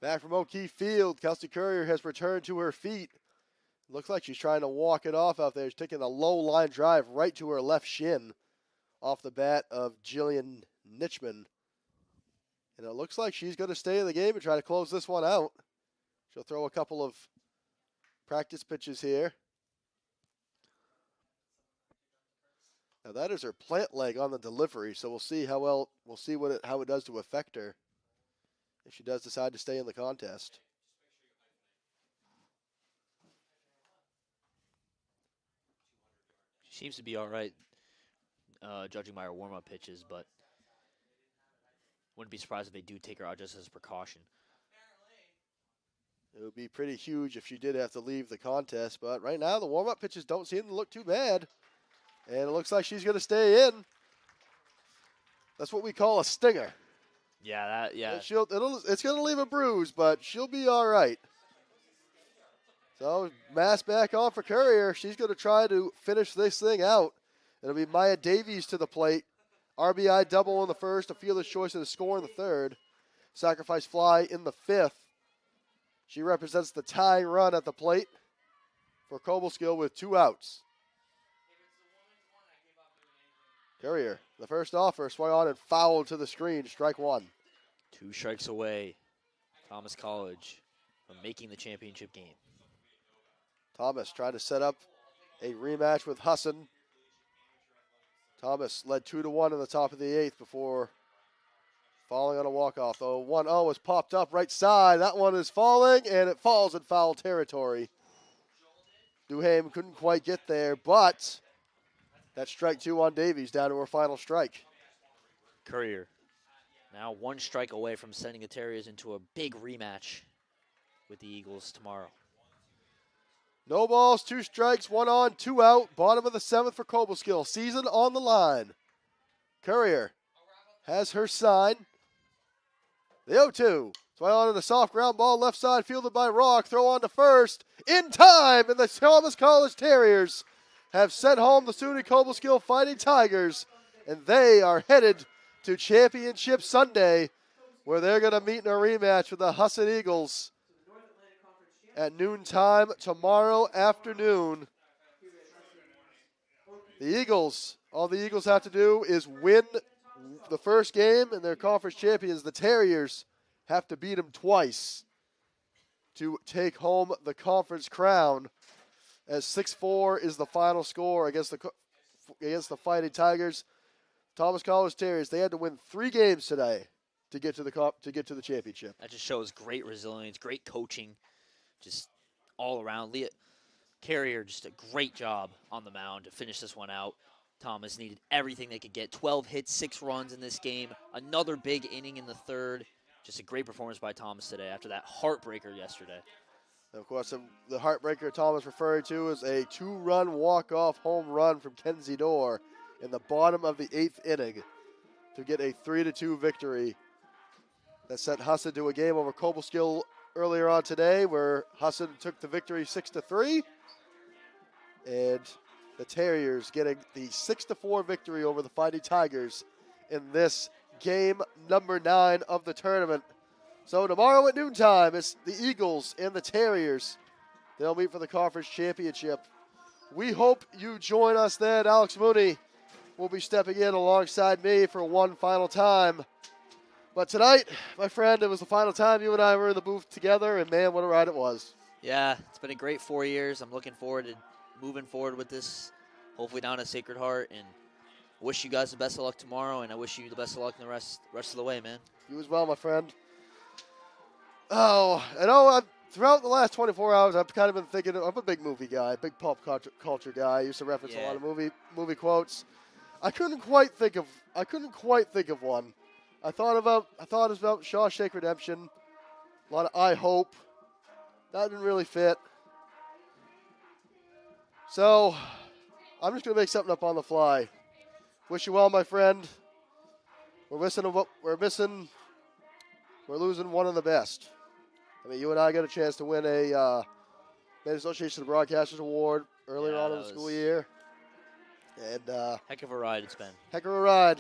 Back from O'Keefe Field, Kelsey Courier has returned to her feet. Looks like she's trying to walk it off out there. She's taking a low line drive right to her left shin off the bat of Jillian Nitchman. And it looks like she's going to stay in the game and try to close this one out. She'll throw a couple of practice pitches here. Now that is her plant leg on the delivery, so we'll see how it does to affect her if she does decide to stay in the contest. She seems to be all right, judging by her warm-up pitches, but wouldn't be surprised if they do take her out just as a precaution. It would be pretty huge if she did have to leave the contest, but right now the warm-up pitches don't seem to look too bad. And it looks like she's going to stay in. That's what we call a stinger. Yeah, yeah. It's going to leave a bruise, but she'll be all right. So, mask back on for Courier. She's going to try to finish this thing out. It'll be Maya Davies to the plate. RBI double in the first, a fielder's choice and a score in the third. Sacrifice fly in the fifth. She represents the tying run at the plate for Cobleskill with 2 outs. Courier, the first offer, swung on and fouled to the screen, strike 1. 2 strikes away, Thomas College from making the championship game. Thomas trying to set up a rematch with Husson. Thomas led 2-1 in the top of the 8th before falling on a walk-off. Though 1-0 is popped up right side. That one is falling, and it falls in foul territory. Duham couldn't quite get there, but that's strike 2 on Davies, down to her final strike. Courier now 1 strike away from sending the Terriers into a big rematch with the Eagles tomorrow. No balls, 2 strikes, 1 on, 2 out. Bottom of the 7th for Cobleskill. Season on the line. Courier has her sign. The 0-2. Swung on to the soft ground ball, left side, fielded by Rock. Throw on to first. In time, and the Thomas College Terriers have sent home the SUNY Cobleskill Fighting Tigers, and they are headed to Championship Sunday, where they're going to meet in a rematch with the Husson Eagles at noontime tomorrow afternoon. The Eagles, all the Eagles have to do is win the first game, and they're conference champions. The Terriers have to beat them twice to take home the conference crown, as 6-4 is the final score against the Fighting Tigers. Thomas College Terriers, they had to win 3 games today to get to the championship. That just shows great resilience, great coaching, just all around. Leah Carrier, just a great job on the mound to finish this one out. Thomas needed everything they could get. 12 hits, 6 runs in this game. Another big inning in the third. Just a great performance by Thomas today after that heartbreaker yesterday. And of course, the heartbreaker Thomas referring to is a 2-run walk-off home run from Kenzie Dorr in the bottom of the 8th inning to get a 3-2 victory. That sent Husson to a game over Cobleskill earlier on today, where Husson took the victory 6-3. And the Terriers getting the 6-4 victory over the Fighting Tigers in this game number 9 of the tournament. So tomorrow at noontime, it's the Eagles and the Terriers. They'll meet for the conference championship. We hope you join us then. Alex Mooney will be stepping in alongside me for one final time. But tonight, my friend, it was the final time you and I were in the booth together, and man, what a ride it was. Yeah, it's been a great 4 years. I'm looking forward to moving forward with this, hopefully down at Sacred Heart, and wish you guys the best of luck tomorrow, and I wish you the best of luck in the rest of the way, man. You as well, my friend. Oh, I know throughout the last 24 hours, I've kind of been thinking, I'm a big movie guy, big pop culture guy. I used to reference a lot of movie quotes. I couldn't quite think of one. I thought about Shawshank Redemption, a lot of I Hope. That didn't really fit. So, I'm just going to make something up on the fly. Wish you well, my friend. We're losing one of the best. I mean, you and I got a chance to win a Maine Association of Broadcasters Award earlier on in the school year. And heck of a ride it's been. Heck of a ride.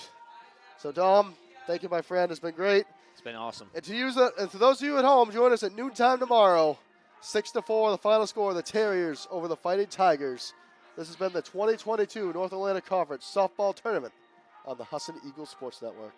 So, Dom, thank you, my friend. It's been great. It's been awesome. And and to those of you at home, join us at noontime tomorrow. 6-4, the final score, the Terriers over the Fighting Tigers. This has been the 2022 North Atlantic Conference Softball Tournament on the Husson Eagles Sports Network.